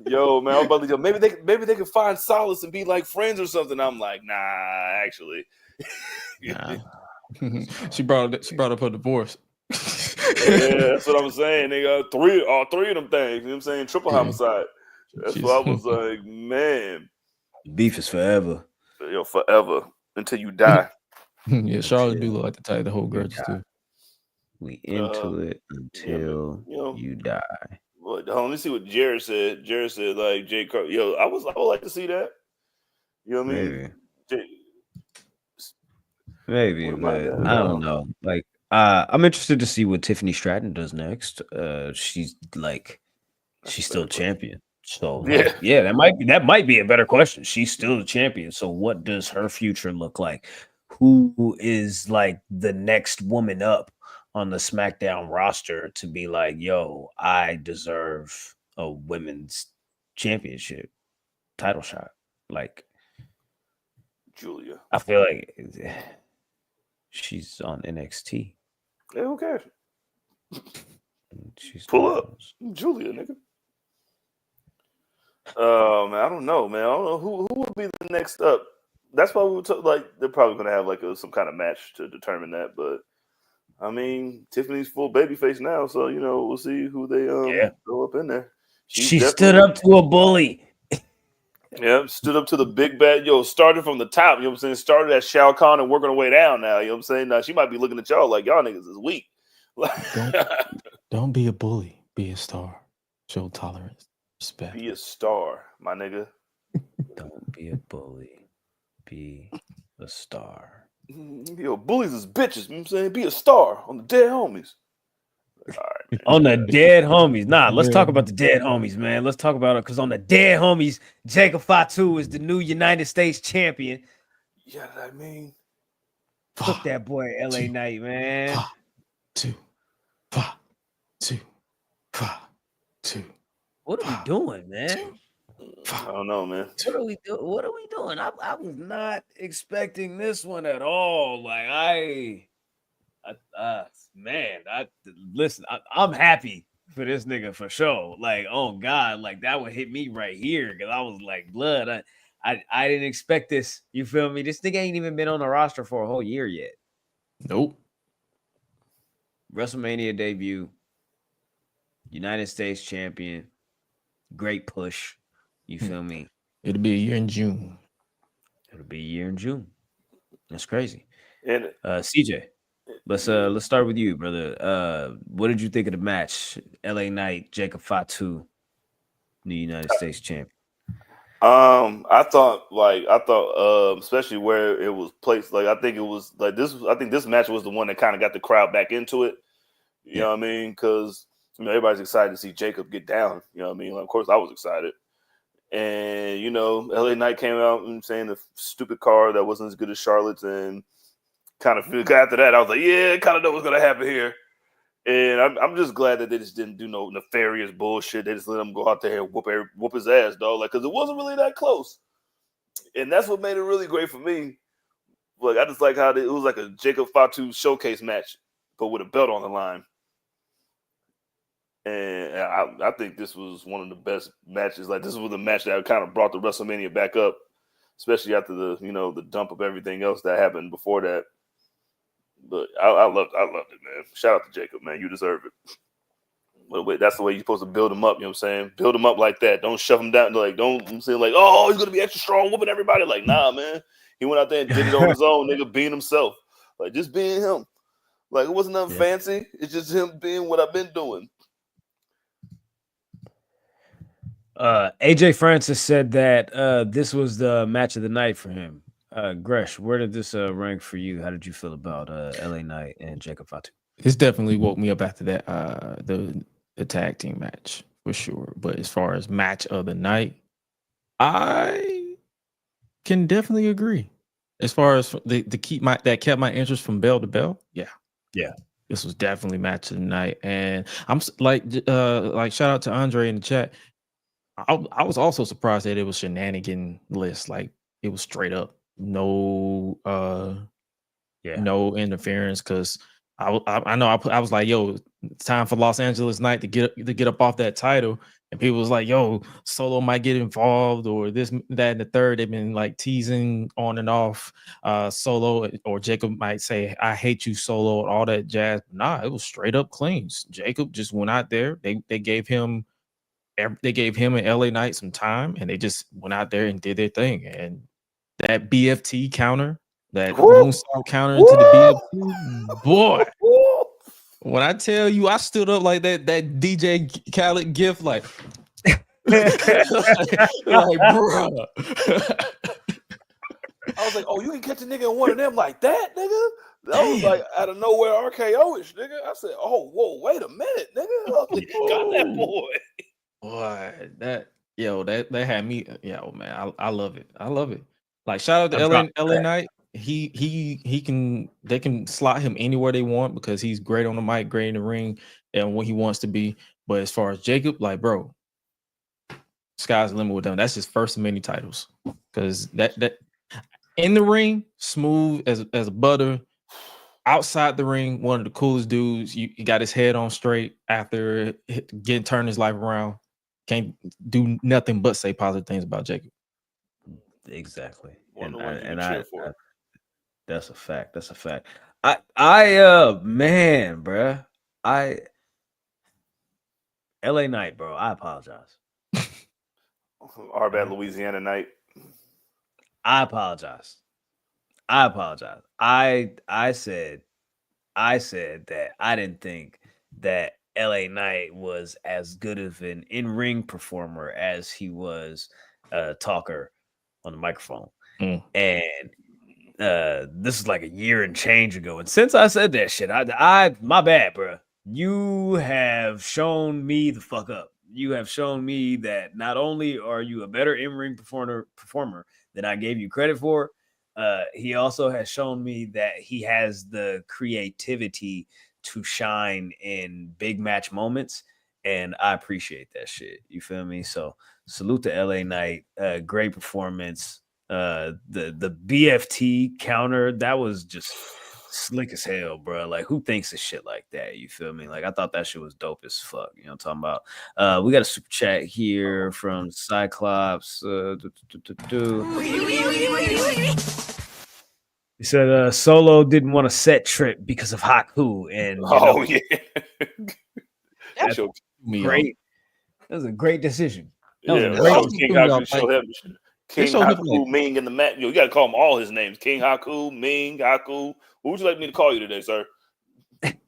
Speaker 1: Yo, man, I'm about to go. Maybe they could find solace and be like friends or something. I'm like, nah, actually.
Speaker 3: Nah. She brought up her divorce.
Speaker 1: Yeah, that's what I'm saying. They got all three of them things. You know what I'm saying? Triple homicide. That's why I was like, man.
Speaker 2: Beef is forever.
Speaker 1: Yo, forever. Until you die.
Speaker 3: Yeah, Charlotte do look like the type to hold grudges too.
Speaker 2: We into it until you die.
Speaker 1: Well, let me see what Jared said. Jared said, like, Jay Cargill. Yo, I would like to see that. You know what I mean?
Speaker 2: Maybe, but I don't know. Like, I'm interested to see what Tiffany Stratton does next. She's still champion. So that might be a better question. She's still the champion. So what does her future look like? Who is like the next woman up on the SmackDown roster to be like, yo, I deserve a women's championship title shot? Like
Speaker 1: Julia.
Speaker 2: I feel like she's on NXT.
Speaker 1: Yeah, who cares?
Speaker 2: She's
Speaker 1: pull up Julia, nigga. Man, I don't know, man. I don't know who would be the next up. That's why we were like they're probably gonna have like some kind of match to determine that. But I mean, Tiffany's full babyface now, so we'll see who they throw up in there.
Speaker 2: She stood up to a bully.
Speaker 1: Yeah, stood up to the big bad. Started from the top. You know what I'm saying? Started at Shao Kahn and working her way down now. You know what I'm saying? Now she might be looking at y'all like y'all niggas is weak.
Speaker 3: Don't be a bully. Be a star. Show tolerance, respect.
Speaker 1: Be a star, my nigga.
Speaker 2: Don't be a bully. Be a star.
Speaker 1: Yo, bullies is bitches. You know what I'm saying? Be a star on the dead homies. All right, man.
Speaker 2: On the dead homies. Nah, let's talk about the dead homies, man. Let's talk about it because on the dead homies, Jacob Fatu is the new United States champion.
Speaker 1: Yeah, I mean,
Speaker 2: fuck that boy, LA Knight, man.
Speaker 3: Two.
Speaker 2: What are we doing, man?
Speaker 1: I don't know, man.
Speaker 2: What are we doing? I was not expecting this one at all. Like listen, I'm happy for this nigga for sure. Like, oh God, like that would hit me right here because I was like, blood. I didn't expect this. You feel me? This nigga ain't even been on the roster for a whole year yet.
Speaker 3: Nope.
Speaker 2: WrestleMania debut, United States champion, great push. You feel me?
Speaker 3: It'll be a year in June.
Speaker 2: It'll be a year in June. That's crazy.
Speaker 1: And
Speaker 2: CJ, let's start with you, brother. What did you think of the match? LA Knight, Jacob Fatu, the United States champion.
Speaker 1: I thought, especially where it was placed, like I think it was like this. I think this match was the one that kind of got the crowd back into it. You know what I mean? Because everybody's excited to see Jacob get down. You know what I mean? Like, of course, I was excited. And LA Knight came out and saying the stupid card that wasn't as good as Charlotte's, and kind of after that, I was like, yeah, kind of know what's gonna happen here. And I'm just glad that they just didn't do no nefarious bullshit. They just let him go out there and whoop his ass, dog. Like, because it wasn't really that close, and that's what made it really great for me. Like, I just like how it was like a Jacob Fatu showcase match, but with a belt on the line. And I think this was one of the best matches. Like, this was the match that kind of brought the WrestleMania back up, especially after the dump of everything else that happened before that. But I loved it, man. Shout out to Jacob, man. You deserve it. But wait, that's the way you're supposed to build him up. You know what I'm saying? Build him up like that. Don't shove him down. Like, don't say like, oh, he's gonna be extra strong, whooping everybody. Like, nah, man. He went out there and did it on his own, nigga, being himself. Like, just being him. Like, it wasn't nothing fancy. It's just him being what I've been doing.
Speaker 2: AJ Francis said that this was the match of the night for him. Gresh, where did this rank for you? How did you feel about LA Knight and Jacob Fatu?
Speaker 3: It's definitely woke me up after that the tag team match for sure. But as far as match of the night, I can definitely agree. As far as that kept my interest from bell to bell, yeah. This was definitely match of the night, and I'm like shout out to Andre in the chat. I was also surprised that it was shenanigan list. Like, it was straight up no interference, because I know I was like, yo, it's time for Los Angeles Knight to get up off that title, and people was like, yo, Solo might get involved, or this, that, and the third. They've been like teasing on and off Solo, or Jacob might say, I hate you, Solo, and all that jazz. Nah, it was straight up clean. Jacob just went out there. They gave him and LA Knight some time, and they just went out there and did their thing. And that BFT counter, that moonsault counter into the BFT, boy. When I tell you, I stood up like that DJ Khaled gift, like, bro.
Speaker 1: I was like, oh, you can catch a nigga in one of them like that, nigga? That was like out of nowhere RKO-ish, nigga. I said, oh, whoa, wait a minute, nigga. Got that boy.
Speaker 3: Boy, that had me, man. I love it. I love it. Like, shout out to LA Knight. They can slot him anywhere they want, because he's great on the mic, great in the ring, and when he wants to be. But as far as Jacob, like, bro, sky's the limit with them. That's his first of many titles, because that in the ring, smooth as butter. Outside the ring, one of the coolest dudes. He got his head on straight after turning his life around. Can't do nothing but say positive things about Jacob.
Speaker 2: Exactly.
Speaker 1: That's
Speaker 2: a fact. That's a fact. Man, bruh. LA Knight, bro. I apologize.
Speaker 1: Our bad, Louisiana Knight.
Speaker 2: I apologize. I said that I didn't think that LA Knight was as good of an in-ring performer as he was a talker on the microphone. And this is like a year and change ago. And since I said that shit, I my bad, bro. You have shown me the fuck up. You have shown me that not only are you a better in-ring performer than I gave you credit for, he also has shown me that he has the creativity to shine in big match moments, and I appreciate that shit. You feel me? So salute to LA Knight. Great performance. The BFT counter, that was just slick as hell, bro. Like, who thinks of shit like that? You feel me? Like, I thought that shit was dope as fuck. You know what I'm talking about? We got a super chat here from Cyclops. He said Solo didn't want a set trip because of Haku, and that's great. That was a great decision.
Speaker 1: King Haku showed him. King Haku, Ming in the mat. You got to call him all his names. King Haku, Ming, Haku. What would you like me to call you today, sir?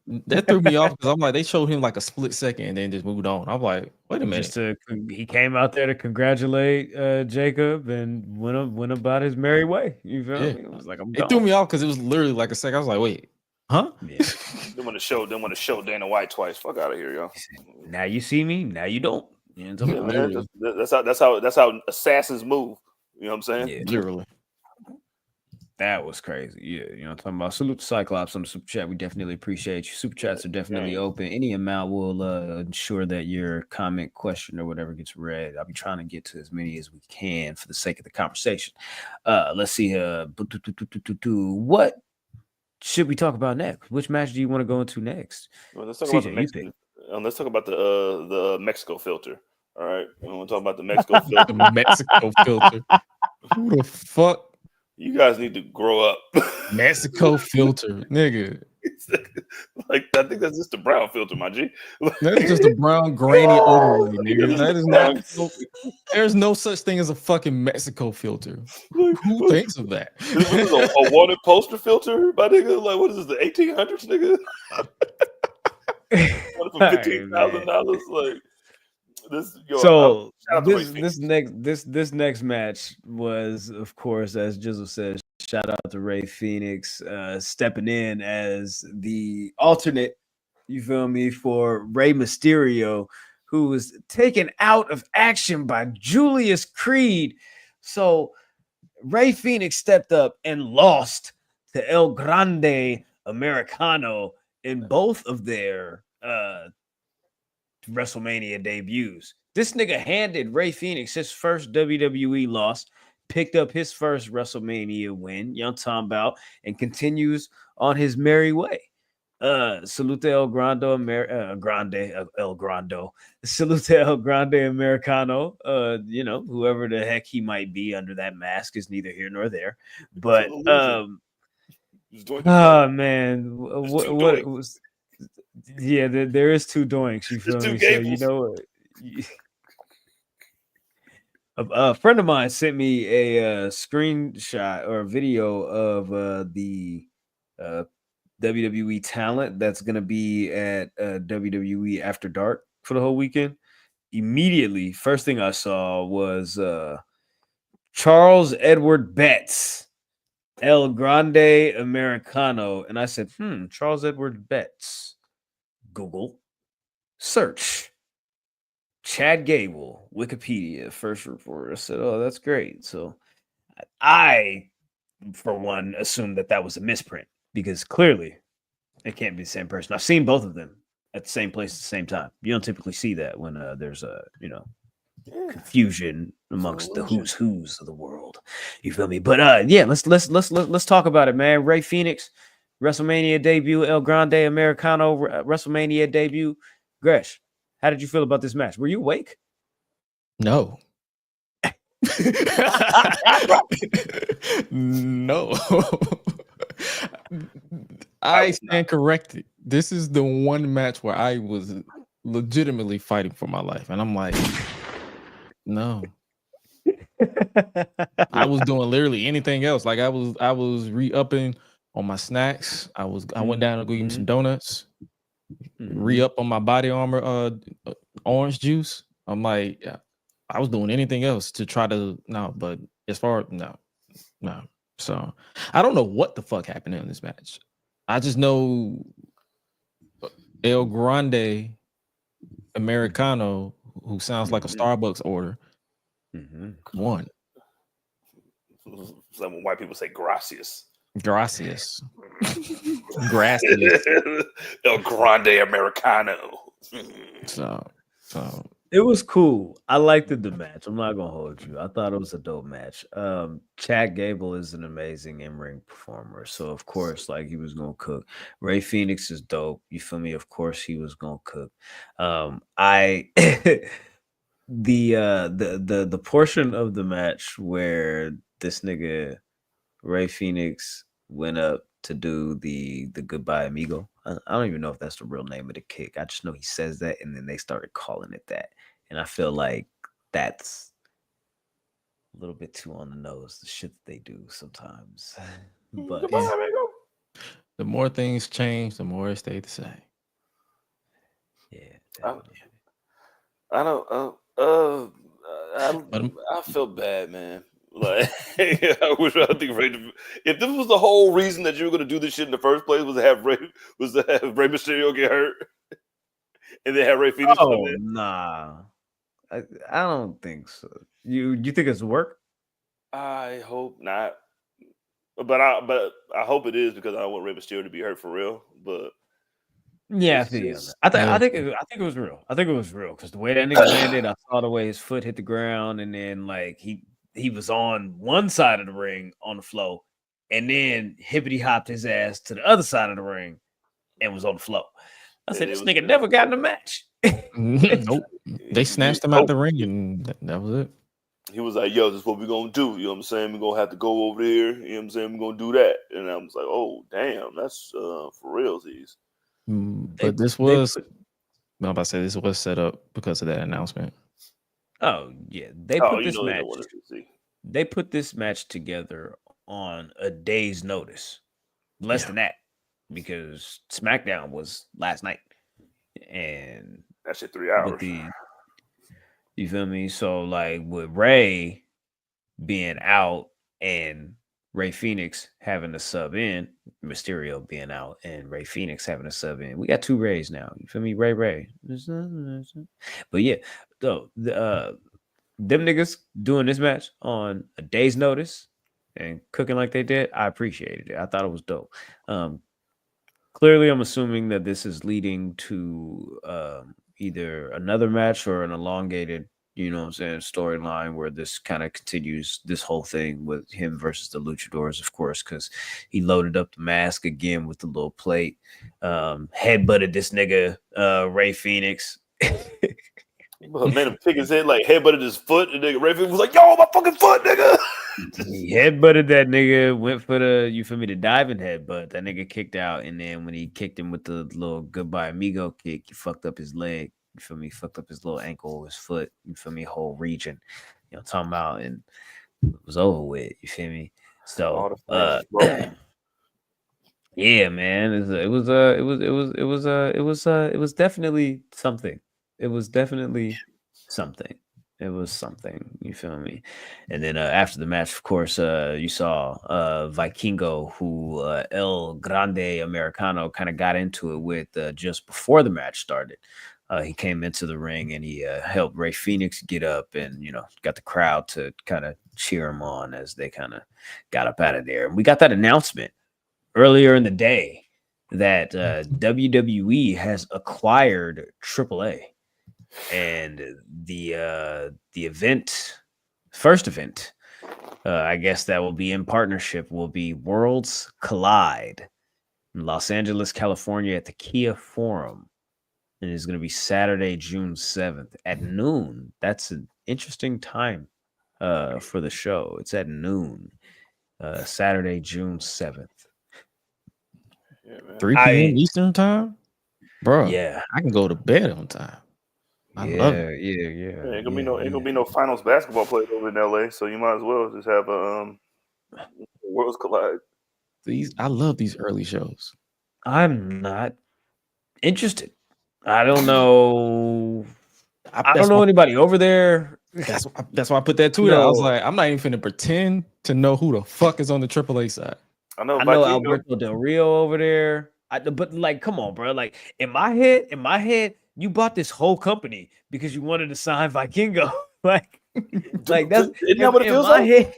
Speaker 3: That threw me off because I'm like, they showed him like a split second and then just moved on. I'm like, wait a minute.
Speaker 2: He came out there to congratulate Jacob and went about his merry way. You feel me? It was like,
Speaker 3: it threw me off because it was literally like a second. I was like, wait, huh?
Speaker 1: Yeah. They want to show Dana White twice. Fuck out of here, y'all.
Speaker 2: Now you see me. Now you don't. You know what I'm
Speaker 1: saying? That's how assassins move. You know what I'm saying?
Speaker 2: Yeah,
Speaker 3: literally.
Speaker 2: That was crazy. Yeah, you know what I'm talking about. Salute to Cyclops on the super chat. We definitely appreciate you. Super chats are definitely open. Any amount will ensure that your comment, question, or whatever gets read. I'll be trying to get to as many as we can for the sake of the conversation. Let's see. What should we talk about next? Which match do you want to go into next?
Speaker 1: Well, let's talk about let's talk about the Mexico filter. All right, we want to talk about the Mexico filter.
Speaker 3: The Mexico filter. Who the fuck?
Speaker 1: You guys need to grow up.
Speaker 3: Mexico filter, nigga.
Speaker 1: Like, I think that's just the brown filter, my G.
Speaker 3: That's just a brown granny overlay, nigga. That is not. There's no such thing as a fucking Mexico filter. Who thinks of that?
Speaker 1: This is a wanted poster filter, my nigga. Like, what is this? The 1800s, nigga? What for $15,000? Like. This
Speaker 2: next match was, of course, as Jizzle says, shout out to Rey Fenix stepping in as the alternate, you feel me, for Rey Mysterio, who was taken out of action by Julius Creed. So Rey Fenix stepped up and lost to El Grande Americano in both of their WrestleMania debuts. This nigga handed Rey Fenix his first WWE loss, picked up his first WrestleMania win, you know what I'm talking about, and continues on his merry way. Salute El Grande, El Grande. Salute El Grande Americano. You know, whoever the heck he might be under that mask is neither here nor there. But man, what was? Yeah, there is two doinks. You feel me? So you know, a friend of mine sent me a screenshot or a video of the WWE talent that's going to be at WWE After Dark for the whole weekend. Immediately, first thing I saw was Charles Edward Betts, El Grande Americano, and I said, Charles Edward Betts. Google, search, Chad Gable, Wikipedia, first report. I said, oh, that's great. So I, for one, assumed that was a misprint because clearly it can't be the same person. I've seen both of them at the same place at the same time. You don't typically see that when there's a, confusion amongst the who's of the world. You feel me? But yeah, let's talk about it, man. Rey Fenix, WrestleMania debut, El Grande Americano, WrestleMania debut. Gresh, how did you feel about this match? Were you awake?
Speaker 3: No. No. I stand corrected. This is the one match where I was legitimately fighting for my life. And I'm like, no. I was doing literally anything else. Like I was re-upping on my snacks. I went down to go get me some donuts, re-up on my body armor orange juice. I'm like, yeah, I was doing anything else to try to but as far no. So I don't know what the fuck happened in this match. I just know El Grande Americano, who sounds like a Starbucks order, won.
Speaker 1: Like when white people say gracias.
Speaker 3: Gracias.
Speaker 1: El Grande Americano.
Speaker 3: So
Speaker 2: It was cool. I liked the match. I'm not gonna hold you. I thought it was a dope match. Chad Gable is an amazing in-ring performer, so of course, like he was gonna cook. Ray Phoenix is dope. You feel me? Of course, he was gonna cook. I the portion of the match where this nigga Ray Phoenix went up to do the goodbye amigo. I don't even know if that's the real name of the kick. I just know he says that, and then they started calling it that. And I feel like that's a little bit too on the nose, the shit that they do sometimes. But
Speaker 1: Goodbye, amigo.
Speaker 3: The more things change, the more it stayed the same.
Speaker 2: yeah,
Speaker 1: I feel bad, man. Like I think if this was the whole reason that you were gonna do this shit in the first place was to have Rey Mysterio get hurt and then have Ray Phoenix come
Speaker 2: oh
Speaker 1: in.
Speaker 2: nah, I don't think so. You think it's work?
Speaker 1: I hope not, but I hope it is because I don't want Ray Mysterio to be hurt for real. But
Speaker 2: Yeah, I
Speaker 1: it's
Speaker 2: feel you on
Speaker 1: just-
Speaker 2: that. I think it was real. I think it was real because the way that nigga landed, I saw the way his foot hit the ground, and then like he was on one side of the ring on the floor, and then hippity hopped his ass to the other side of the ring and was on the floor. I said, this nigga never got in a match.
Speaker 3: Nope. They snatched him out the ring, and that was it.
Speaker 1: He was like, yo, this is what we're going to do. You know what I'm saying? We're going to have to go over there. You know what I'm saying? We're going to do that. And I was like, oh, damn, that's for realsies.
Speaker 3: But this was, I'm about to say, this was set up because of that announcement.
Speaker 2: Oh, yeah. They put this
Speaker 1: they
Speaker 2: match.
Speaker 1: don't want us to see.
Speaker 2: They put this match together on a day's notice. Less than that. Because SmackDown was last night. And
Speaker 1: that shit 3 hours.
Speaker 2: You feel me? So like with Ray being out and Ray Phoenix having to sub in, Mysterio being out and Ray Phoenix having to sub in, we got 2 Rays now. You feel me? Ray. But yeah, though them niggas doing this match on a day's notice and cooking like they did, I appreciated it. I thought it was dope. Clearly, I'm assuming that this is leading to either another match or an elongated, you know what I'm saying, storyline where this kind of continues this whole thing with him versus the Luchadors, of course, because he loaded up the mask again with the little plate, headbutted this nigga, Ray Phoenix.
Speaker 1: Made him pick his head, like headbutted his foot, and nigga Ray Phoenix was like, yo, my fucking foot, nigga.
Speaker 2: He headbutted that nigga, went for the diving headbutt. That nigga kicked out, and then when he kicked him with the little goodbye amigo kick, he fucked up his leg. You feel me? Fucked up his little ankle, his foot. You feel me? Whole region. You know, what I'm talking about, and it was over with. You feel me? So, yeah, man, it was definitely something. It was definitely something. It was something, you feel me? And then after the match, of course, you saw Vikingo, who El Grande Americano kind of got into it with just before the match started. He came into the ring and he helped Ray Phoenix get up and, you know, got the crowd to kind of cheer him on as they kind of got up out of there. And we got that announcement earlier in the day that WWE has acquired AAA. And the first event, I guess that will be in partnership, will be Worlds Collide in Los Angeles, California at the Kia Forum. And it's going to be Saturday, June 7th at noon. That's an interesting time for the show. It's at noon, Saturday, June 7th.
Speaker 1: Yeah,
Speaker 3: 3 p.m. Eastern time? Bro,
Speaker 2: yeah,
Speaker 3: I can go to bed on time. I love it.
Speaker 2: Yeah.
Speaker 1: Ain't gonna be no finals basketball played over in LA, so you might as well just have a Worlds Collide.
Speaker 3: I love these early shows.
Speaker 2: I'm not interested. I don't know. I don't know anybody over there.
Speaker 3: That's why I put that tweet out. I was like, I'm not even finna pretend to know who the fuck is on the AAA side.
Speaker 1: I know
Speaker 2: Alberto Del Rio over there. But like, come on, bro. Like in my head, you bought this whole company because you wanted to sign Vikingo. like that's
Speaker 1: isn't that what it feels
Speaker 2: my
Speaker 1: like?
Speaker 2: head.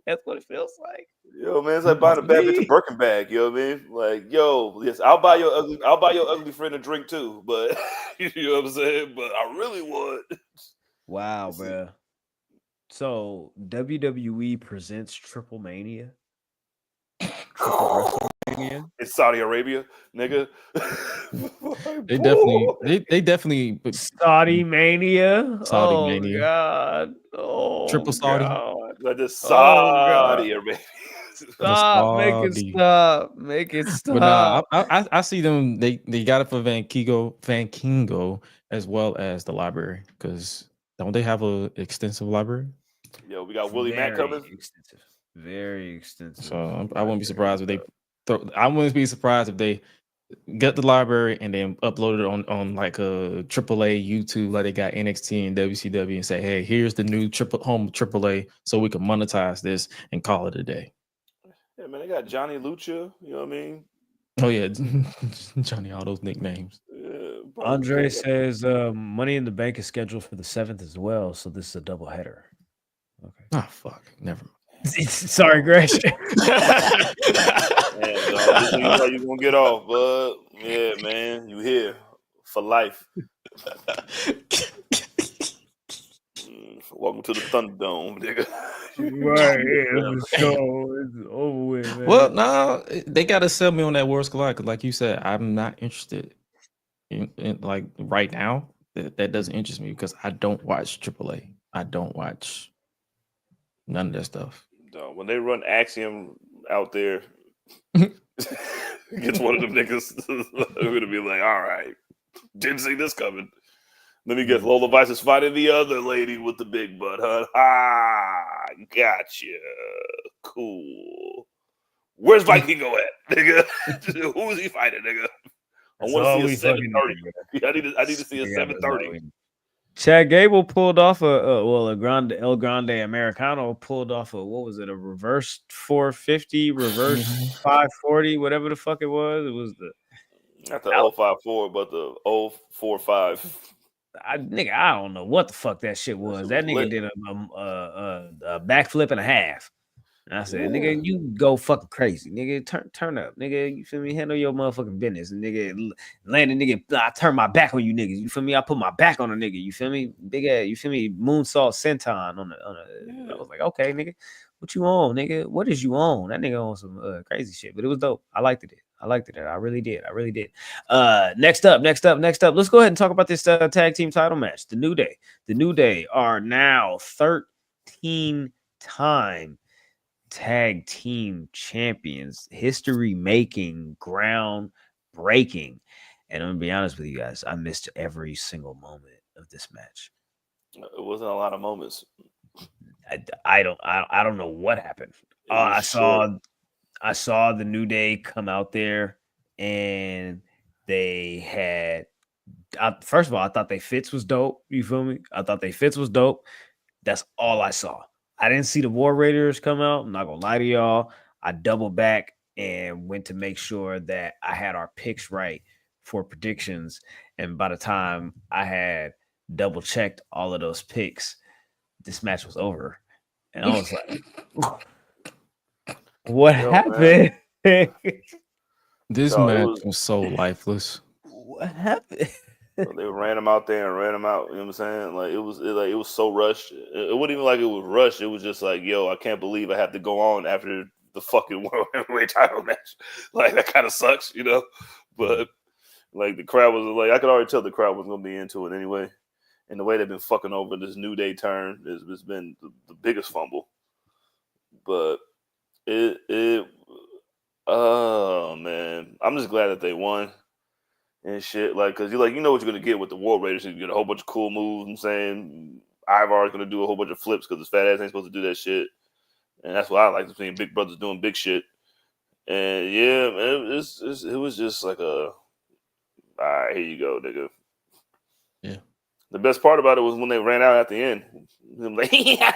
Speaker 2: That's what it feels like.
Speaker 1: Yo, man, it's like buying a bad bitch a Birkin bag. You know what I mean? Like, yo, yes, I'll buy your ugly friend a drink too. But you know what I'm saying? But I really would.
Speaker 2: Wow, bro. So WWE presents Triple Mania. Triple WrestleMania.
Speaker 1: It's Saudi Arabia, nigga.
Speaker 3: They definitely
Speaker 2: Saudi Mania.
Speaker 3: Saudi
Speaker 2: Oh
Speaker 3: Mania.
Speaker 2: God. Oh
Speaker 3: Triple Saudi.
Speaker 2: God.
Speaker 1: Like this
Speaker 2: Oh God.
Speaker 1: Saudi Arabia.
Speaker 2: Stop. Make it
Speaker 3: Saudi.
Speaker 2: stop. Make it stop.
Speaker 3: But nah, I see them. They got it for Van Kingo as well as the library, because don't they have a extensive library?
Speaker 1: Yo, we got Willie Mack coming.
Speaker 2: Extensive. Very extensive.
Speaker 3: So I wouldn't be surprised if they I wouldn't be surprised if they get the library and then upload it on like a AAA YouTube, like they got NXT and WCW, and say, hey, here's the new home AAA, so we can monetize this and call it a day.
Speaker 1: Yeah, man, they got Johnny Lucha. You know what I mean?
Speaker 3: Oh yeah, Johnny, all those nicknames.
Speaker 1: Yeah, bro,
Speaker 2: Andre says Money in the Bank is scheduled for the 7th as well, so this is a double header. Okay.
Speaker 3: Oh fuck, never mind.
Speaker 2: Sorry, Gresh.
Speaker 1: Man, dog, this is how you gonna get off, bud. Yeah, man, you here for life. Welcome to the Thunderdome, nigga.
Speaker 2: Right, the show is over with, man.
Speaker 3: Well, no, they gotta sell me on that Worlds Collide, because like you said, I'm not interested in like right now. That doesn't interest me because I don't watch AAA. I don't watch none of that stuff.
Speaker 1: Dog, when they run Axiom out there, gets one of them niggas who gonna be like, all right, didn't see this coming. Let me guess, Lola Vice is fighting the other lady with the big butt, huh? Ah, gotcha. Cool. Where's Vikingo at, nigga? Who is he fighting, nigga? I want to see a 7:30. I need to see a 7:30.
Speaker 2: Chad Gable pulled off a Grande El Grande Americano pulled off a, what was it, a reverse 450, reverse 540, whatever the fuck it was. It was the
Speaker 1: not the 054, but the 045.
Speaker 2: Nigga, I don't know what the fuck that shit was. That nigga did a backflip and a half. And I said, nigga, you go fucking crazy, nigga. Turn up, nigga. You feel me? Handle your motherfucking business, and nigga. Landing, nigga. I turn my back on you, niggas. You feel me? I put my back on a nigga. You feel me? Big ass. You feel me? Moonsault senton on the. I was like, okay, nigga, what you on, nigga? What is you on? That nigga on some crazy shit, but it was dope. I liked it. I really did. Next up. Let's go ahead and talk about this tag team title match. The New Day are now 13-time tag team champions, history making, ground breaking. And I'm gonna be honest with you guys, I missed every single moment of this match.
Speaker 1: It wasn't a lot of moments.
Speaker 2: I don't know what happened. I saw the New Day come out there, and they had. First of all, I thought they Fitz was dope. You feel me? I thought they Fitz was dope. That's all I saw. I didn't see the War Raiders come out. I'm not gonna lie to y'all. I doubled back and went to make sure that I had our picks right for predictions. And by the time I had double checked all of those picks, this match was over. And I was like, what happened?
Speaker 3: This match was so lifeless.
Speaker 2: What happened?
Speaker 1: They ran him out there and ran him out. You know what I'm saying? Like it was so rushed. It wasn't even like it was rushed. It was just like, yo, I can't believe I have to go on after the fucking World Heavyweight title match. Like that kind of sucks, you know. But like the crowd was like, I could already tell the crowd was gonna be into it anyway. And the way they've been fucking over this New Day turn has been the biggest fumble. But oh man, I'm just glad that they won. And shit, like, cause you know what you're gonna get with the War Raiders. You get a whole bunch of cool moves. I'm saying Ivar's gonna do a whole bunch of flips because his fat ass ain't supposed to do that shit. And that's what I like to see big brothers doing big shit. And yeah, man, it was just like all right, here you go, nigga.
Speaker 3: Yeah.
Speaker 1: The best part about it was when they ran out at the end. I'm like, you know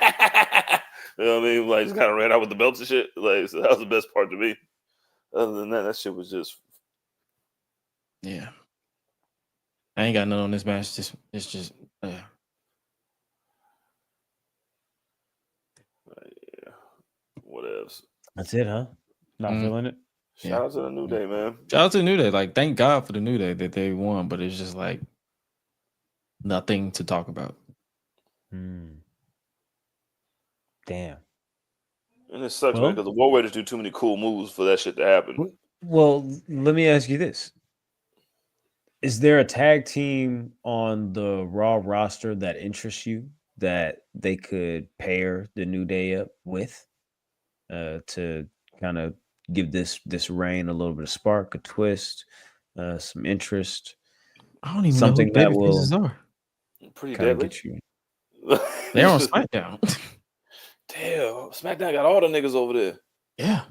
Speaker 1: what I mean? Like, just kind of ran out with the belts and shit. Like, so that was the best part to me. Other than that shit was just.
Speaker 3: Yeah. I ain't got none on this match. It's just
Speaker 1: yeah. What else?
Speaker 2: That's it, huh? Not feeling it.
Speaker 1: Shout out to the New Day, man.
Speaker 3: Shout out to the New Day. Like, thank God for the New Day that they won, but it's just like nothing to talk about.
Speaker 2: Damn.
Speaker 1: And it sucks, man, because the War Raiders do too many cool moves for that shit to happen.
Speaker 2: Well, let me ask you this. Is there a tag team on the Raw roster that interests you that they could pair the New Day up with to kind of give this reign a little bit of spark, a twist, some interest?
Speaker 3: I don't even
Speaker 2: something
Speaker 3: know who
Speaker 2: that will
Speaker 3: babyfaces are.
Speaker 1: Pretty
Speaker 2: kind of
Speaker 1: deadly.
Speaker 2: get you.
Speaker 3: They're on SmackDown.
Speaker 1: Damn, SmackDown got all the niggas over there.
Speaker 3: Yeah.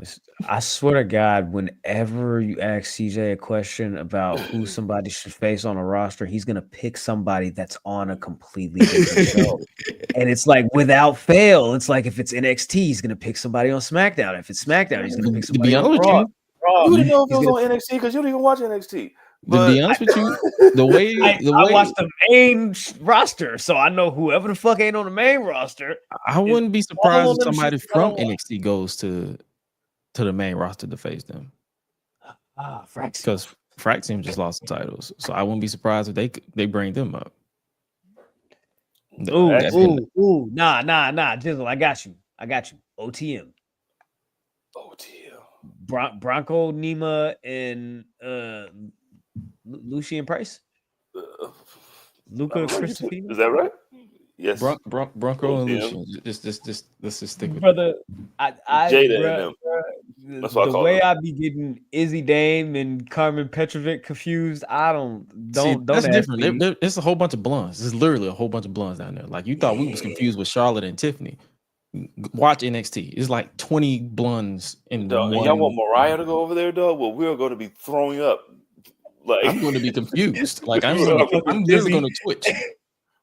Speaker 2: I swear to God, whenever you ask CJ a question about who somebody should face on a roster, he's gonna pick somebody that's on a completely different show. And it's like without fail, it's like if it's NXT, he's gonna pick somebody on SmackDown. If it's SmackDown, he's gonna pick somebody on Raw.
Speaker 1: You wouldn't know if it was on NXT because you don't even watch NXT.
Speaker 3: To be honest with you, the way
Speaker 2: I watch the main roster, so I know whoever the fuck ain't on the main roster.
Speaker 3: I wouldn't be surprised if somebody from
Speaker 2: NXT
Speaker 3: NXT goes to the main roster to face them. Because Fraxium just lost the titles, so I wouldn't be surprised if they bring them up.
Speaker 2: Nah, Jizzle, I got you. OTM. Bronco, Nima, and Lucien Price. Luca Christopino.
Speaker 1: Is that right? Yes.
Speaker 3: Bronco and Lucian. Let's just stick with
Speaker 2: brother.
Speaker 1: Jade and them.
Speaker 2: That's what the way I be getting Izzy Dame and Carmen Petrovic confused. I don't.
Speaker 3: That's different. It's a whole bunch of blondes. It's literally a whole bunch of blondes down there. Like you thought we was confused with Charlotte and Tiffany. Watch NXT. It's like 20 blondes in the one.
Speaker 1: Y'all want Mariah to go over there, dog? Well, we're going to be throwing up. Like
Speaker 3: I'm going to be confused. Like I'm literally going to twitch.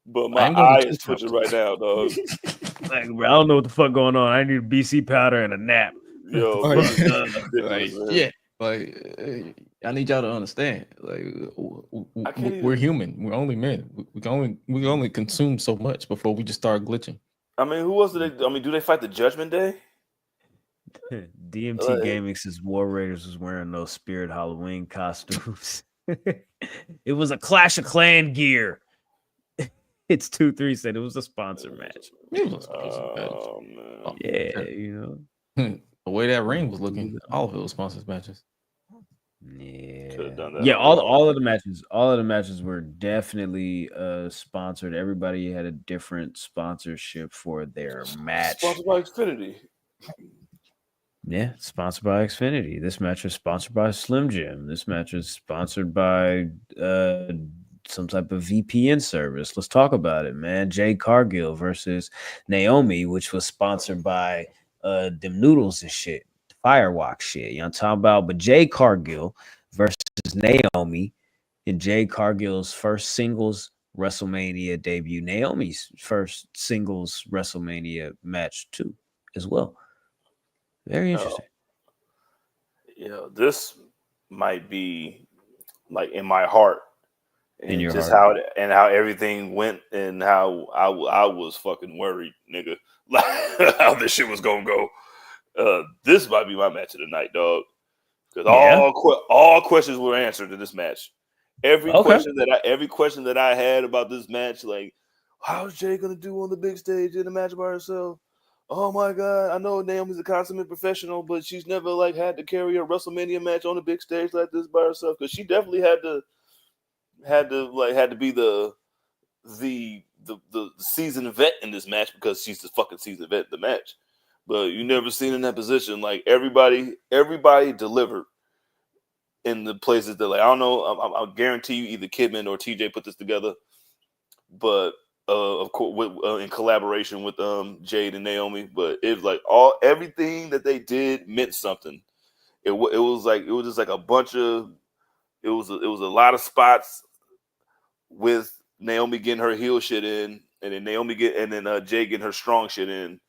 Speaker 1: But my eye is twitching right now, dog.
Speaker 2: Like, I don't know what the fuck going on. I need a BC powder and a nap.
Speaker 1: Yo,
Speaker 3: I need y'all to understand. Like, we're human. We're only men. We only consume so much before we just start glitching.
Speaker 1: I mean, who else did they? I mean, do they fight the Judgment Day?
Speaker 2: DMT Gaming says War Raiders was wearing those Spirit Halloween costumes. It was a Clash of Clan gear. It's 2-3 said it was a sponsor match.
Speaker 3: It was a sponsor match.
Speaker 2: Yeah, you know.
Speaker 3: The way that ring was looking, all of it was sponsors matches.
Speaker 2: Yeah, all of the matches were definitely sponsored. Everybody had a different sponsorship for their match.
Speaker 1: Sponsored by Xfinity.
Speaker 2: Yeah, sponsored by Xfinity. This match was sponsored by Slim Jim. This match was sponsored by some type of VPN service. Let's talk about it, man. Jade Cargill versus Naomi, which was sponsored by them noodles and shit. Firewalk shit. You know what I'm talking about? But Jade Cargill versus Naomi in Jade Cargill's first singles WrestleMania debut. Naomi's first singles WrestleMania match too, as well. Very interesting.
Speaker 1: This might be like in my heart.
Speaker 2: In your
Speaker 1: just
Speaker 2: heart.
Speaker 1: how everything went and how I was fucking worried, nigga. Like how this shit was gonna go. This might be my match of the night, dog. Because all questions were answered in this match. Every question that I had about this match, like, how's Jay gonna do on the big stage in a match by herself? Oh my god, I know Naomi's a consummate professional, but she's never like had to carry a WrestleMania match on the big stage like this by herself. Because she definitely had to be the seasoned vet in this match because she's the fucking seasoned vet in the match. But you never seen in that position. Like everybody delivered in the places that, like, I don't know. I'll guarantee you either Kidman or TJ put this together, but of course in collaboration with Jade and Naomi. But it was like everything that they did meant something. It was just like a bunch of it was a lot of spots with Naomi getting her heel shit in, and then Jade getting her strong shit in.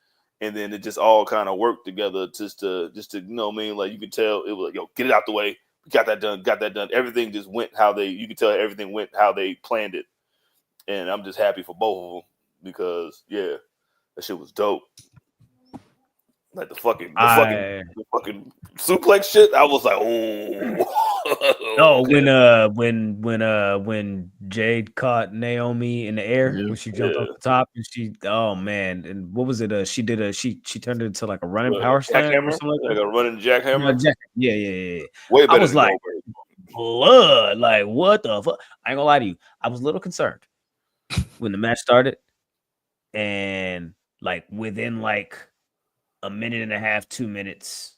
Speaker 1: And then it just all kind of worked together just to you know what I mean? Like you could tell it was like, yo, get it out the way. We got that done. Everything just went you could tell everything went how they planned it. And I'm just happy for both of them because, yeah, that shit was dope. Like the fucking suplex shit. I was like,
Speaker 2: oh, when Jade caught Naomi in the air when she jumped off the top and oh man, and what was it? She turned it into like a running power slam or something like that.
Speaker 1: A running jackhammer.
Speaker 2: Yeah.
Speaker 1: Way better.
Speaker 2: I was like, blood. Like what the fuck? I ain't gonna lie to you. I was a little concerned when the match started, and like within like a minute and a half, 2 minutes,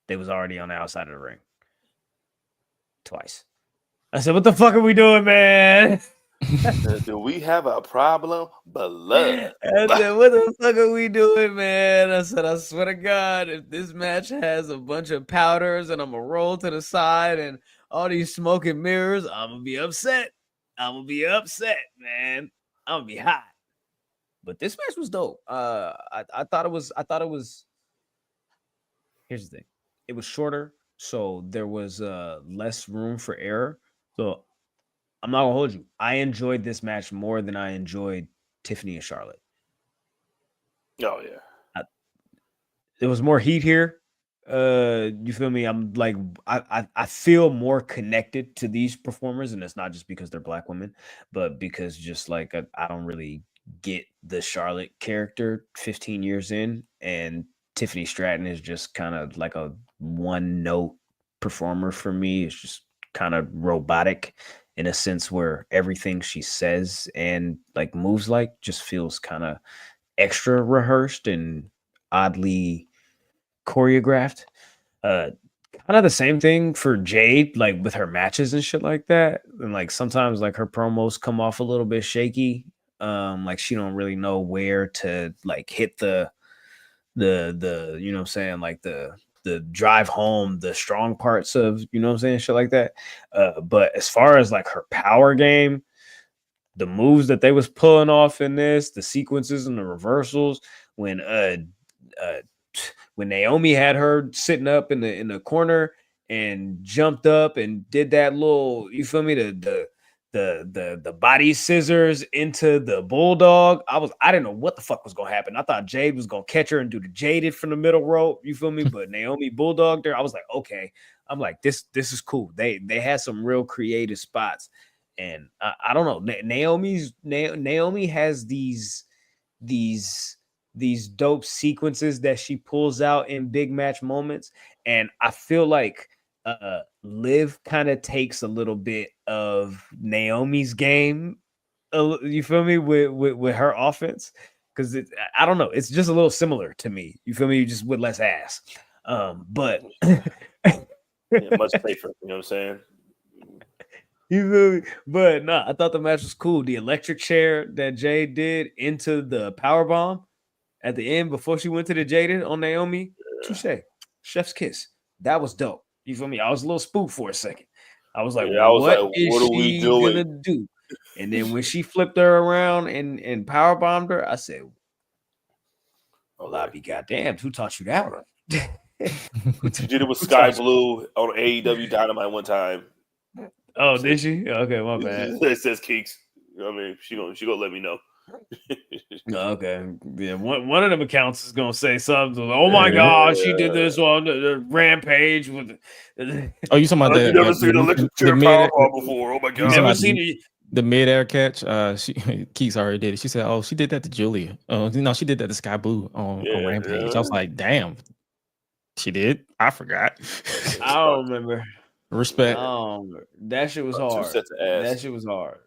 Speaker 2: they was already on the outside of the ring. Twice. I said, what the fuck are we doing, man?
Speaker 1: Do we have a problem? Blood.
Speaker 2: I said, what the fuck are we doing, man? I said, I swear to God, if this match has a bunch of powders and I'm going to roll to the side and all these smoke and mirrors, I'm going to be upset. I'm going to be upset, man. I'm going to be hot. But this match was dope. I thought it was. Here's the thing. It was shorter, so there was less room for error. So I'm not gonna hold you. I enjoyed this match more than I enjoyed Tiffany and Charlotte.
Speaker 1: Oh yeah.
Speaker 2: There was more heat here. You feel me? I'm like, I feel more connected to these performers, and it's not just because they're black women, but because just like I don't really get the Charlotte character 15 years in, and Tiffany Stratton is just kind of like a one note performer for me. It's just kind of robotic in a sense where everything she says and like moves like just feels kind of extra rehearsed and oddly choreographed. Kind of the same thing for Jade, like with her matches and shit like that. And like sometimes like her promos come off a little bit shaky. Like she don't really know where to like hit the you know what I'm saying, like the drive home the strong parts of, you know what I'm saying, shit like that. But as far as like her power game, the moves that they was pulling off in this, the sequences and the reversals, when Naomi had her sitting up in the corner and jumped up and did that little, you feel me, the body scissors into the bulldog. I didn't know what the fuck was gonna happen. I thought Jade was gonna catch her and do the Jaded from the middle rope. You feel me? But Naomi bulldogged her. I was like, okay. I'm like, this is cool. They had some real creative spots, and I don't know. Naomi has these dope sequences that she pulls out in big match moments, and I feel like Liv kind of takes a little bit of Naomi's game. You feel me with her offense, because I don't know, it's just a little similar to me. You feel me? Just with less ass, but
Speaker 1: much safer. You know what I'm saying?
Speaker 2: You feel me? But no, I thought the match was cool. The electric chair that Jade did into the power bomb at the end before she went to the Jaded on Naomi. Touche. Chef's kiss. That was dope. You feel me? I was a little spooked for a second. I was like, what are we gonna do? And then when she flipped her around and power bombed her, I said, well, I'll be goddamn. Who taught you that one?
Speaker 1: She did it with Sky Blue on AEW Dynamite one time.
Speaker 2: Oh, did she? Okay, my bad.
Speaker 1: It says Keeks. I mean, she gonna let me know.
Speaker 2: Okay, yeah. One of them accounts is gonna say something. Oh my God, she did this on the Rampage with.
Speaker 3: Oh, you talking about that?
Speaker 1: You never seen an electric chair powerbomb before? Oh my God,
Speaker 2: never seen it.
Speaker 3: The mid-air catch, Keeks already did it. She said, "Oh, she did that to Julia. No, she did that to Sky Blue on Rampage." I was like, "Damn, she did. I forgot.
Speaker 2: I don't remember.
Speaker 3: Respect.
Speaker 2: That shit was hard. That shit was hard.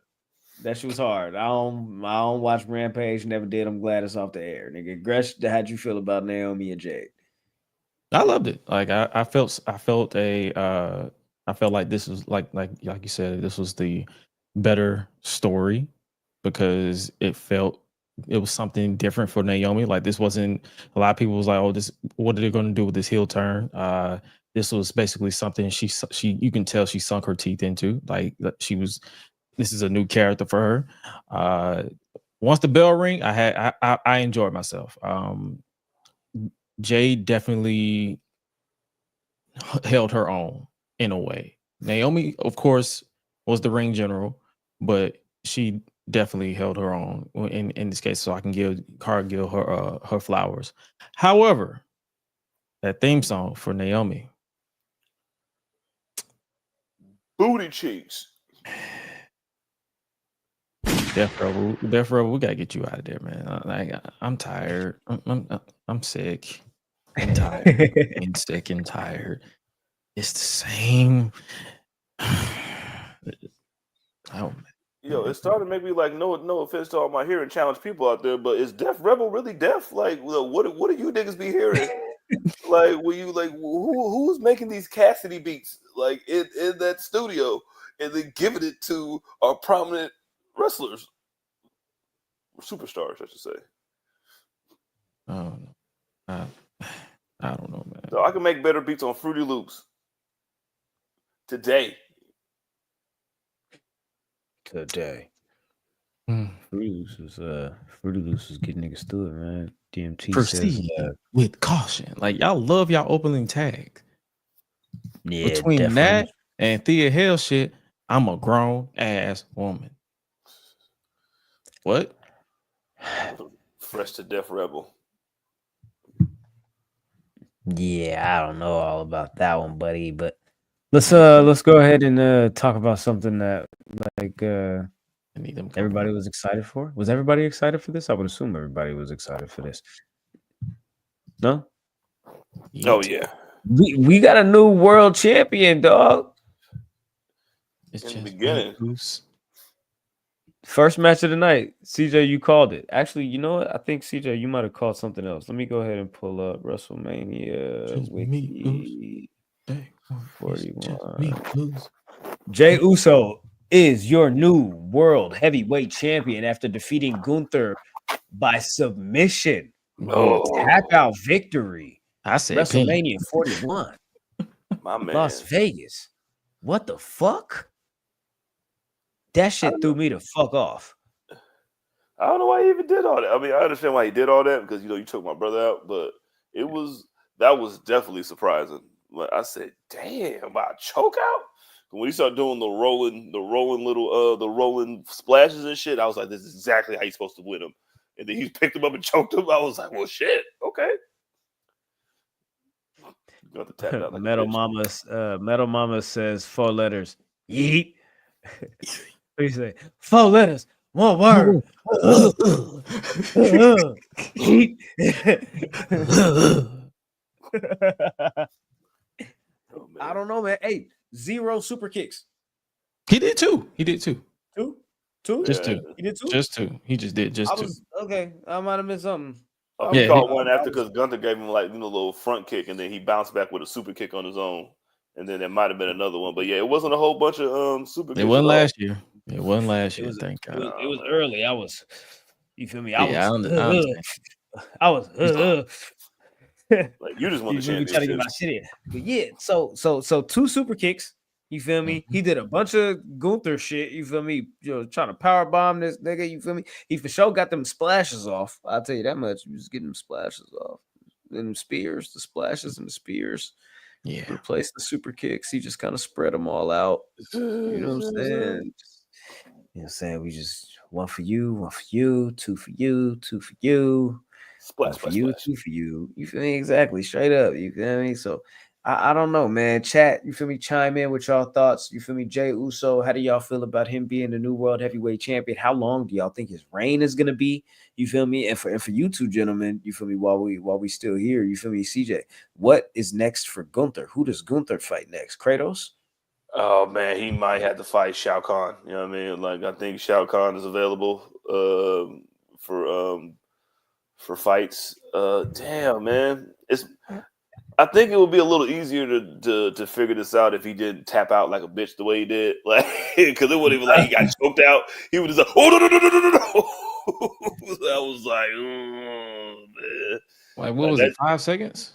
Speaker 2: That shit was hard. I don't watch Rampage. Never did. I'm glad it's off the air, nigga. Gresh, how'd you feel about Naomi and Jade?
Speaker 3: I loved it. Like I felt like this was like you said, this was the better story because it was something different for Naomi. Like this wasn't, a lot of people was like, oh, this, what are they going to do with this heel turn? This was basically something she you can tell she sunk her teeth into. Like this is a new character for her. Once the bell ring, I enjoyed myself. Jade definitely held her own in a way. Naomi, of course, was the ring general, but she definitely held her own in this case. So I can give Cargill her flowers. However, That theme song for Naomi.
Speaker 1: Booty cheeks.
Speaker 3: Death Row, we gotta get you out of there, man. I'm tired. I'm sick. I'm tired. I'm sick and tired. It's the same. Oh,
Speaker 1: Yo, it started to make me like, no offense to all my hearing challenged people out there, but is Def Rebel really deaf? Like, what do you niggas be hearing? Like, were you like, who's making these Cassidy beats like in that studio and then giving it to our prominent wrestlers, superstars, I should say.
Speaker 3: I don't know, man.
Speaker 1: So I can make better beats on Fruity Loops today.
Speaker 2: Fruity Loose is getting niggas through it, man. DMT
Speaker 3: Proceed
Speaker 2: says
Speaker 3: with caution. Like, y'all love y'all opening tag.
Speaker 2: Yeah,
Speaker 3: between
Speaker 2: definitely.
Speaker 3: that and Thea Hale shit, I'm a grown ass woman. What?
Speaker 1: Fresh to Death Rebel.
Speaker 2: Yeah, I don't know all about that one, buddy. But let's go ahead and talk about something that like
Speaker 3: I need them.
Speaker 2: Everybody was excited for. Was everybody excited for this? I would assume everybody was excited for this. No?
Speaker 1: Oh yeah.
Speaker 2: We got a new world champion, dog.
Speaker 3: It's
Speaker 1: in
Speaker 3: just
Speaker 1: the beginning.
Speaker 3: loose.
Speaker 2: First match of the night. CJ, you called it. Actually, you know what? I think CJ, you might have called something else. Let me go ahead and pull up WrestleMania Wiki 41. Jey Uso is your new world heavyweight champion after defeating Gunther by submission. Tap out victory.
Speaker 3: I said
Speaker 2: WrestleMania 41.
Speaker 1: My man.
Speaker 2: Las Vegas. What the fuck? That shit threw me the fuck off.
Speaker 1: I don't know why he even did all that. I mean, I understand why he did all that because you took my brother out, but that was definitely surprising. Like I said, damn, I choke out. When he started doing the rolling splashes and shit, I was like, this is exactly how you're supposed to win him. And then he picked him up and choked him. I was like, well, shit, okay. You have to tap out like
Speaker 2: Metal Mama says 4 letters. Yeet. What do you say? 4 letters. 1 word. Yeet. I don't know, man. Hey, 0 super kicks.
Speaker 3: He did 2.
Speaker 2: Two?
Speaker 3: Just 2.
Speaker 2: He did 2?
Speaker 3: Just 2. He just did 2.
Speaker 2: Okay, I might have missed something.
Speaker 1: He caught one after because Gunther gave him a little front kick, and then he bounced back with a super kick on his own, and then there might have been another one. But yeah, it wasn't a whole bunch of super kicks.
Speaker 3: It wasn't last year. It wasn't last year. Thank God.
Speaker 2: It was early. I was, you feel me?
Speaker 3: I
Speaker 2: was
Speaker 1: like you just want to
Speaker 2: trying to get my shit in. But yeah, so 2 super kicks. You feel me? He did a bunch of Gunther shit. You feel me? Trying to power bomb this nigga. You feel me? He for sure got them splashes off. I'll tell you that much. He was getting them splashes off. Them spears, the splashes and the spears.
Speaker 3: Yeah.
Speaker 2: Replace the super kicks. He just kind of spread them all out. You know what I'm saying? You know what I'm saying? We just 1 for you, 2 for you, 2 for you.
Speaker 1: Splash,
Speaker 2: for you, 2 for you. You feel me? Exactly. Straight up. You feel me? So I don't know, man. Chat, you feel me? Chime in with y'all thoughts. You feel me? Jey Uso, how do y'all feel about him being the new world heavyweight champion? How long do y'all think his reign is gonna be? You feel me? And for you two gentlemen, you feel me? While we still here, you feel me? CJ, what is next for Gunther? Who does Gunther fight next? Kratos?
Speaker 1: Oh man, he might have to fight Shao Kahn. You know what I mean? Like I think Shao Kahn is available for fights. Damn man, I think it would be a little easier to figure this out if he didn't tap out like a bitch the way he did, like because it wasn't even like he got choked out. He was just like, oh no. I was like, man.
Speaker 3: Like what was it? 5 seconds?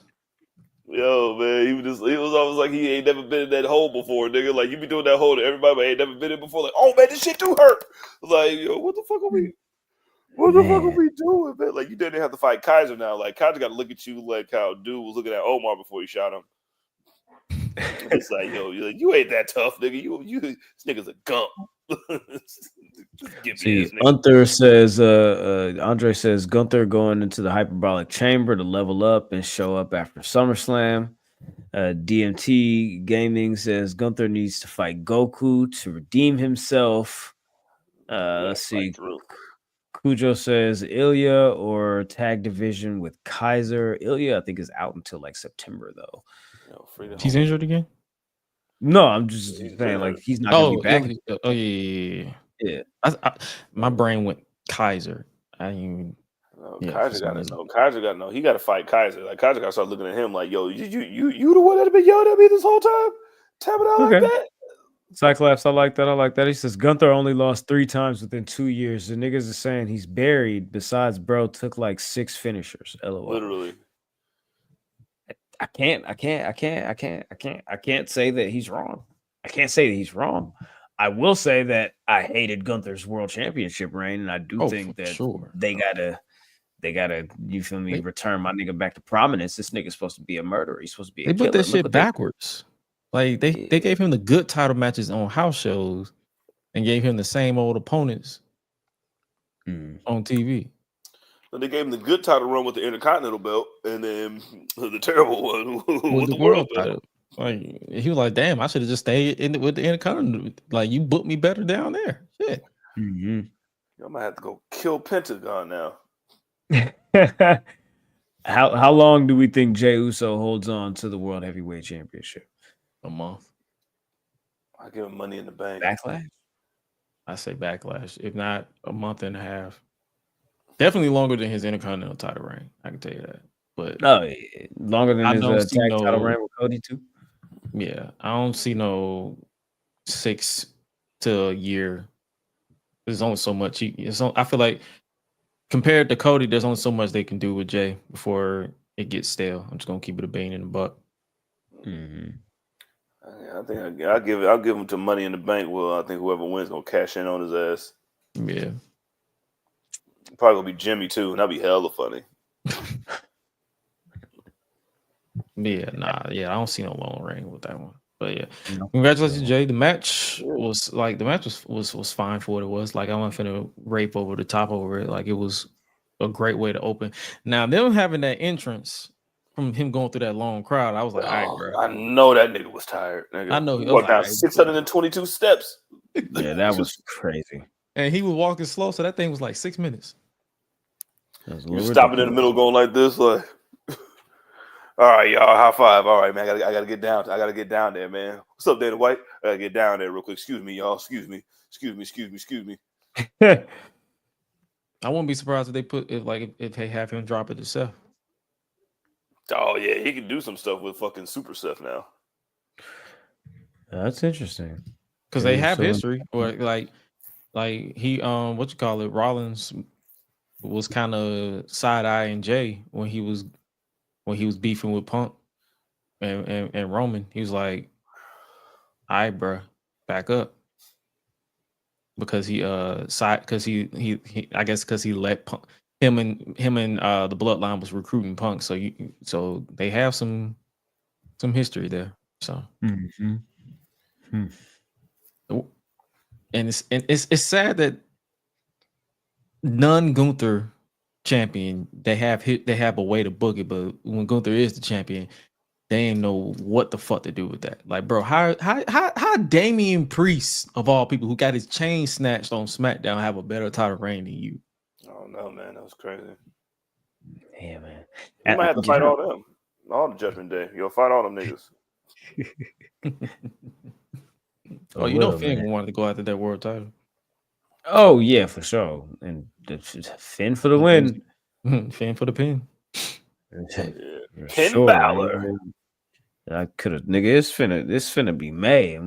Speaker 1: Yo, man, he was almost like he ain't never been in that hole before, nigga. Like you be doing that hole to everybody, but ain't never been in before. Like, oh man, this shit do hurt. Like, yo, what the fuck are we? What the fuck are we doing, man? Like, you didn't have to fight Kaiser now. Like, Kaiser got to look at you like how dude was looking at Omar before he shot him. It's like, yo, you ain't that tough, nigga. You this nigga's a gump.
Speaker 2: See, Gunther says, Andre says Gunther going into the hyperbolic chamber to level up and show up after SummerSlam. DMT Gaming says Gunther needs to fight Goku to redeem himself. Let's see. Cujo says Ilya or tag division with Kaiser. Ilya, I think, is out until like September, though.
Speaker 3: He's injured again?
Speaker 2: No, I'm just saying, like, he's not going to be back.
Speaker 3: Yeah. My brain went Kaiser. I didn't even.
Speaker 1: Kaiser got no. He got to fight Kaiser. Like Kaiser got to start looking at him like, yo, you the one that been yelling at me this whole time, tapping out like that.
Speaker 2: Cyclops, I like that. He says Gunther only lost 3 times within 2 years. The niggas is saying he's buried. Besides, bro took like 6 finishers. LOL.
Speaker 1: Literally.
Speaker 2: I can't say that he's wrong. I can't say that he's wrong. I will say that I hated Gunther's world championship reign, and I do think that they gotta, you feel me, return my nigga back to prominence. This nigga's supposed to be a murderer. He's supposed to be a killer.
Speaker 3: Put that shit backwards. Like they gave him the good title matches on house shows and gave him the same old opponents on TV.
Speaker 1: So they gave him the good title run with the Intercontinental belt, and then the terrible one
Speaker 3: with the world title. Like he was like, "Damn, I should have just stayed with the Intercontinental. Like you booked me better down there." Shit.
Speaker 1: I might have to go kill Pentagon now.
Speaker 2: How long do we think Jey Uso holds on to the World Heavyweight Championship?
Speaker 3: A month.
Speaker 1: I give him Money in the Bank.
Speaker 2: Backlash?
Speaker 3: I say Backlash. If not, a month and a half. Definitely longer than his Intercontinental title reign. I can tell you that. But
Speaker 2: longer than his tag title reign with Cody too.
Speaker 3: Yeah, I don't see no 6 to a year. There's only so much. I feel like compared to Cody, there's only so much they can do with Jey before it gets stale. I'm just gonna keep it a bean in the buck.
Speaker 1: I think I'll give him to Money in the Bank. Well, I think whoever wins gonna cash in on his ass.
Speaker 3: Yeah,
Speaker 1: probably gonna be Jimmy too, and that'd be hella funny.
Speaker 3: I don't see no long reign with that one. But yeah, congratulations, Jay. The match was fine for what it was. Like I wasn't finna rape over the top over it. Like it was a great way to open. Now them having that entrance from him going through that long crowd, I was like, all right, bro.
Speaker 1: I know that nigga was tired. Nigga.
Speaker 3: I know
Speaker 1: he walked down 622 steps.
Speaker 2: Yeah, that was crazy.
Speaker 3: And he was walking slow, so that thing was like 6 minutes.
Speaker 1: You stopping in the middle, going like this, like. All right, y'all. High five. All right, man. I gotta get down. I gotta get down there, man. What's up, Dana White? I gotta get down there real quick. Excuse me, y'all. Excuse me.
Speaker 3: I wouldn't be surprised if they if they have him drop it to Seth.
Speaker 1: Oh yeah, he can do some stuff with fucking Super Seth now.
Speaker 2: That's interesting
Speaker 3: because they have history. Or like he Rollins was kind of side eyeing Jey when he was beefing with Punk and Roman. He was like, all right, bro, back up. Because he I guess because he let Punk, him and the Bloodline was recruiting Punk. So they have some history there. So and it's sad that non-Gunther champion, they have a way to book it, but when Gunther is the champion, they ain't know what the fuck to do with that. Like, bro, how Damian Priest of all people who got his chain snatched on SmackDown have a better title reign than you?
Speaker 1: Oh no, man, that was crazy.
Speaker 2: Yeah, man.
Speaker 1: You might have to fight all them, all the Judgment Day. You'll fight all them niggas.
Speaker 3: Finn wanted to go after that world title.
Speaker 2: Oh yeah, for sure. And Finn for the win.
Speaker 3: Finn for the pin.
Speaker 1: Finn Balor.
Speaker 2: I could have, nigga. It's finna be May.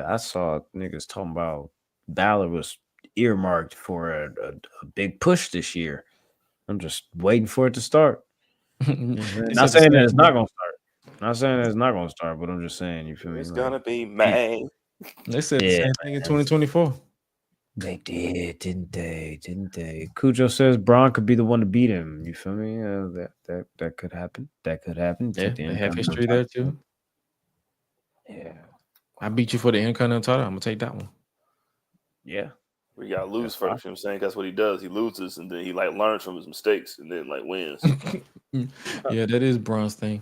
Speaker 2: I saw niggas talking about Balor was earmarked for a big push this year. I'm just waiting for it to start. Not saying that it's not gonna start. But I'm just saying, you feel me?
Speaker 1: It's gonna be May.
Speaker 3: They said the same thing in 2024.
Speaker 2: They did, didn't they? Cujo says Braun could be the one to beat him. You feel me? That could happen. Yeah,
Speaker 3: they have history there too.
Speaker 2: Yeah.
Speaker 3: I beat you for the Intercontinental title. I'm gonna take that one.
Speaker 2: Yeah.
Speaker 1: We gotta lose first. You know what I'm saying? That's what he does. He loses and then he like learns from his mistakes and then like wins.
Speaker 3: Yeah, that is Braun's thing.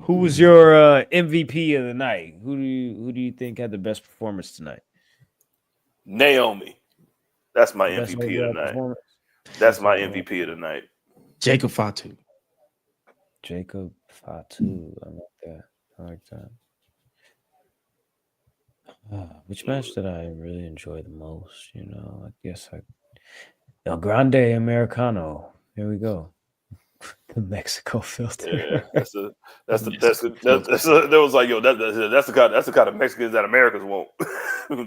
Speaker 2: Who was your MVP of the night? Who do you think had the best performance tonight?
Speaker 1: Naomi. That's my
Speaker 2: Best
Speaker 1: MVP
Speaker 2: overall
Speaker 1: of the night.
Speaker 2: performance?
Speaker 1: That's my MVP of the night.
Speaker 3: Jacob Fatu.
Speaker 2: Jacob Fatu. I like that. Which match did I really enjoy the most? You know, I guess El Grande Americano. Here we go. The Mexico filter.
Speaker 1: Yeah, that was like, yo, that's the kind of Mexicans that Americans want.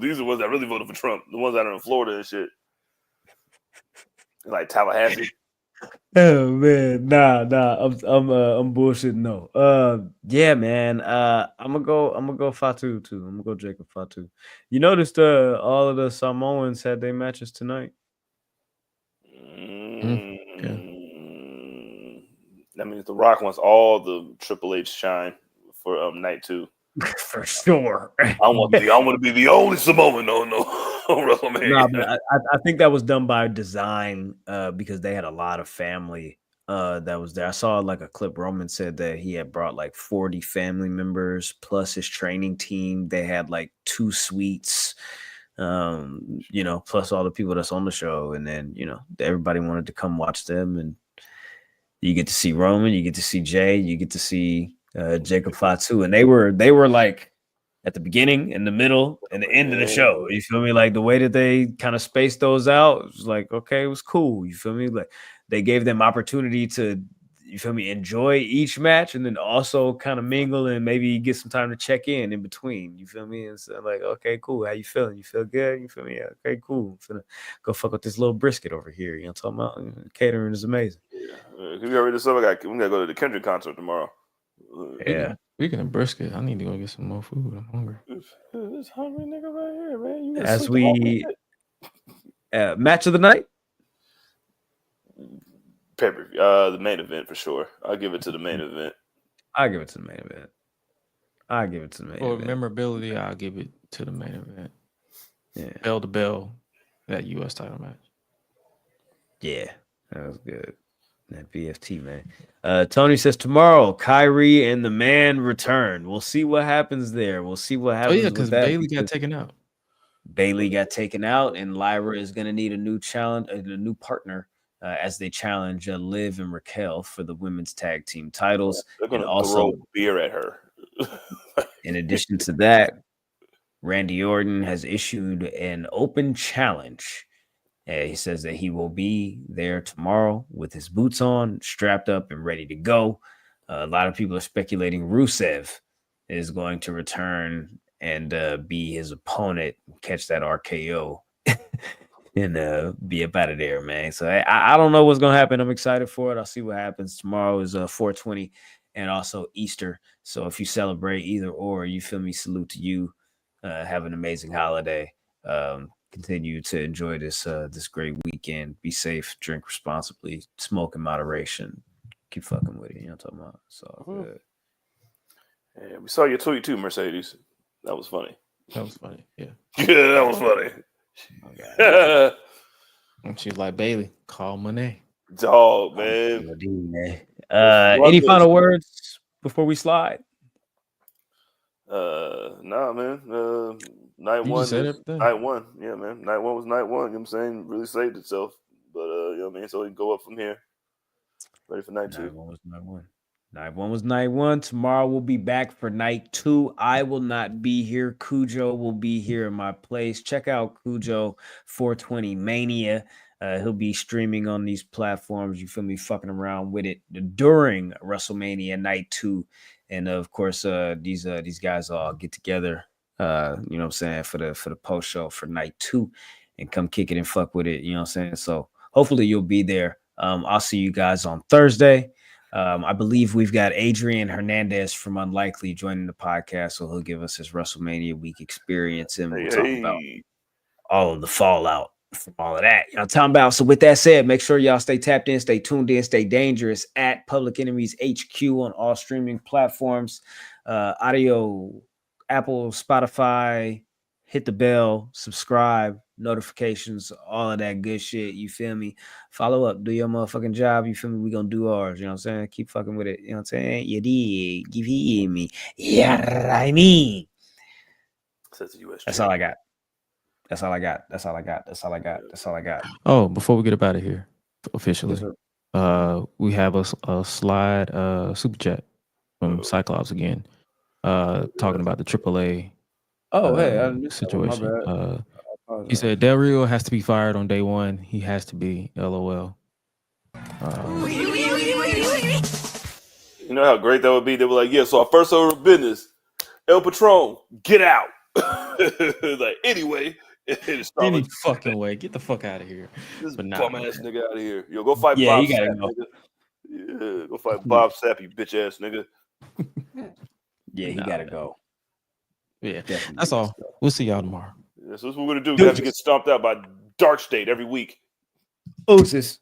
Speaker 1: These are the ones that really voted for Trump. The ones that are in Florida and shit. Like Tallahassee.
Speaker 2: Oh man, nah, I'm bullshitting. No, yeah, man. I'm gonna go Fatu too. I'm gonna go Jacob Fatu. You noticed all of the Samoans had their matches tonight.
Speaker 1: That means The Rock wants all the Triple H shine for night 2.
Speaker 2: For sure.
Speaker 1: I want to be the only Samoan on WrestleMania.
Speaker 2: Nah, but I think that was done by design because they had a lot of family that was there. I saw like a clip. Roman said that he had brought like 40 family members plus his training team. They had like 2 suites, you know, plus all the people that's on the show. And then, you know, everybody wanted to come watch them. And you get to see Roman, you get to see Jay, you get to see Jacob Fatu. And they were like at the beginning, in the middle, and the end of the show. You feel me? Like the way that they kind of spaced those out, it was like, okay, it was cool. You feel me? Like they gave them opportunity to, you feel me, enjoy each match and then also kind of mingle and maybe get some time to check in between. You feel me? And so like, okay, cool. How you feeling? You feel good? You feel me? Yeah, okay, cool. I'm finna go fuck with this little brisket over here. You know what I'm talking about? Catering is amazing.
Speaker 1: Yeah. We got rid of stuff. We gotta go to the Kendrick concert tomorrow.
Speaker 2: Yeah.
Speaker 3: Speaking of brisket, I need to go get some more food. I'm hungry.
Speaker 1: This hungry nigga right here, man.
Speaker 2: As we match of the night.
Speaker 1: Pay-per-view, the main event for sure. I'll give it to the main event.
Speaker 2: I'll give it to the main event.
Speaker 3: For memorability, I'll give it to the main event.
Speaker 2: Yeah.
Speaker 3: Bell to bell, that U.S. title match.
Speaker 2: Yeah, that was good. That BFT, man. Tony says tomorrow, Kyrie and the man return. We'll see what happens there. We'll see what happens.
Speaker 3: Oh yeah, because Bailey got taken out.
Speaker 2: Bailey got taken out, and Lyra is going to need a new challenge, a new partner as they challenge Liv and Raquel for the women's tag team titles.
Speaker 1: They're going to
Speaker 2: also
Speaker 1: throw beer at her.
Speaker 2: In addition to that, Randy Orton has issued an open challenge. He says that he will be there tomorrow with his boots on, strapped up, and ready to go. A lot of people are speculating Rusev is going to return and be his opponent, catch that RKO, and be up out of there, man. So I don't know what's going to happen. I'm excited for it. I'll see what happens. Tomorrow is 420 and also Easter. So if you celebrate either or, you feel me, salute to you. Have an amazing holiday. Continue to enjoy this great weekend. Be safe, drink responsibly, smoke in moderation. Keep fucking with it. You know what I'm talking about? So good.
Speaker 1: Yeah, we saw your tweet too, Mercedes. That was funny.
Speaker 3: That was funny. Yeah.
Speaker 1: Yeah, that was funny.
Speaker 2: Okay.
Speaker 3: And she's like, Bailey, call Monet.
Speaker 1: Dog, man.
Speaker 2: Any final words before we slide?
Speaker 1: Nah, man. Night one. Yeah, man. Night one was night one. You know what I'm saying? Really saved itself. But you know what I mean? So we can go up from here. Ready for night 2.
Speaker 2: Night one was night one. Night one was night one. Tomorrow we'll be back for night 2. I will not be here. Cujo will be here in my place. Check out Cujo 420 Mania. He'll be streaming on these platforms. You feel me? Fucking around with it during WrestleMania night 2. And of course, these guys all get together, you know what I'm saying, for the post show for night 2 and come kick it and fuck with it. You know what I'm saying? So hopefully you'll be there. I'll see you guys on Thursday. I believe we've got Adrian Hernandez from Unlikely joining the podcast, so he'll give us his WrestleMania week experience and we'll talk about all of the fallout from all of that. You know what I'm talking about? So with that said, make sure y'all stay tapped in, stay tuned in, stay dangerous at Public Enemies HQ on all streaming platforms, audio, Apple, Spotify, hit the bell, subscribe, notifications, all of that good shit. You feel me? Follow up, do your motherfucking job. You feel me? We gonna do ours. You know what I'm saying? Keep fucking with it. You know what I'm saying? You dig? You hear me? Yeah, I mean.
Speaker 1: Says the US.
Speaker 2: That's all I got. That's all I got. That's all I got. That's all I got. That's all I got.
Speaker 3: Oh, before we get up out of here officially,
Speaker 2: Yes,
Speaker 3: we have a slide super chat from Cyclops again, talking about the AAA
Speaker 2: hey, I missed that one. My
Speaker 3: situation.
Speaker 2: bad.
Speaker 3: He said Del Rio has to be fired on day one. He has to be. LOL.
Speaker 1: You know how great that would be? They were like, yeah, so our first order of business, El Patron, get out. Like, anyway.
Speaker 3: Any fucking way. Get the fuck out of here.
Speaker 1: This
Speaker 3: But
Speaker 1: bum ass nigga out of here. Yo, go fight
Speaker 2: Yeah,
Speaker 1: Bob
Speaker 2: you gotta
Speaker 1: Sapp,
Speaker 2: go.
Speaker 1: nigga. Yeah, go fight Bob Sapp, you bitch ass nigga.
Speaker 2: Yeah, he gotta go.
Speaker 3: Yeah,
Speaker 2: Definitely
Speaker 3: that's all. We'll see y'all tomorrow.
Speaker 1: That's what we're gonna do. We have to get stomped out by Dark State every week.
Speaker 2: Ooses.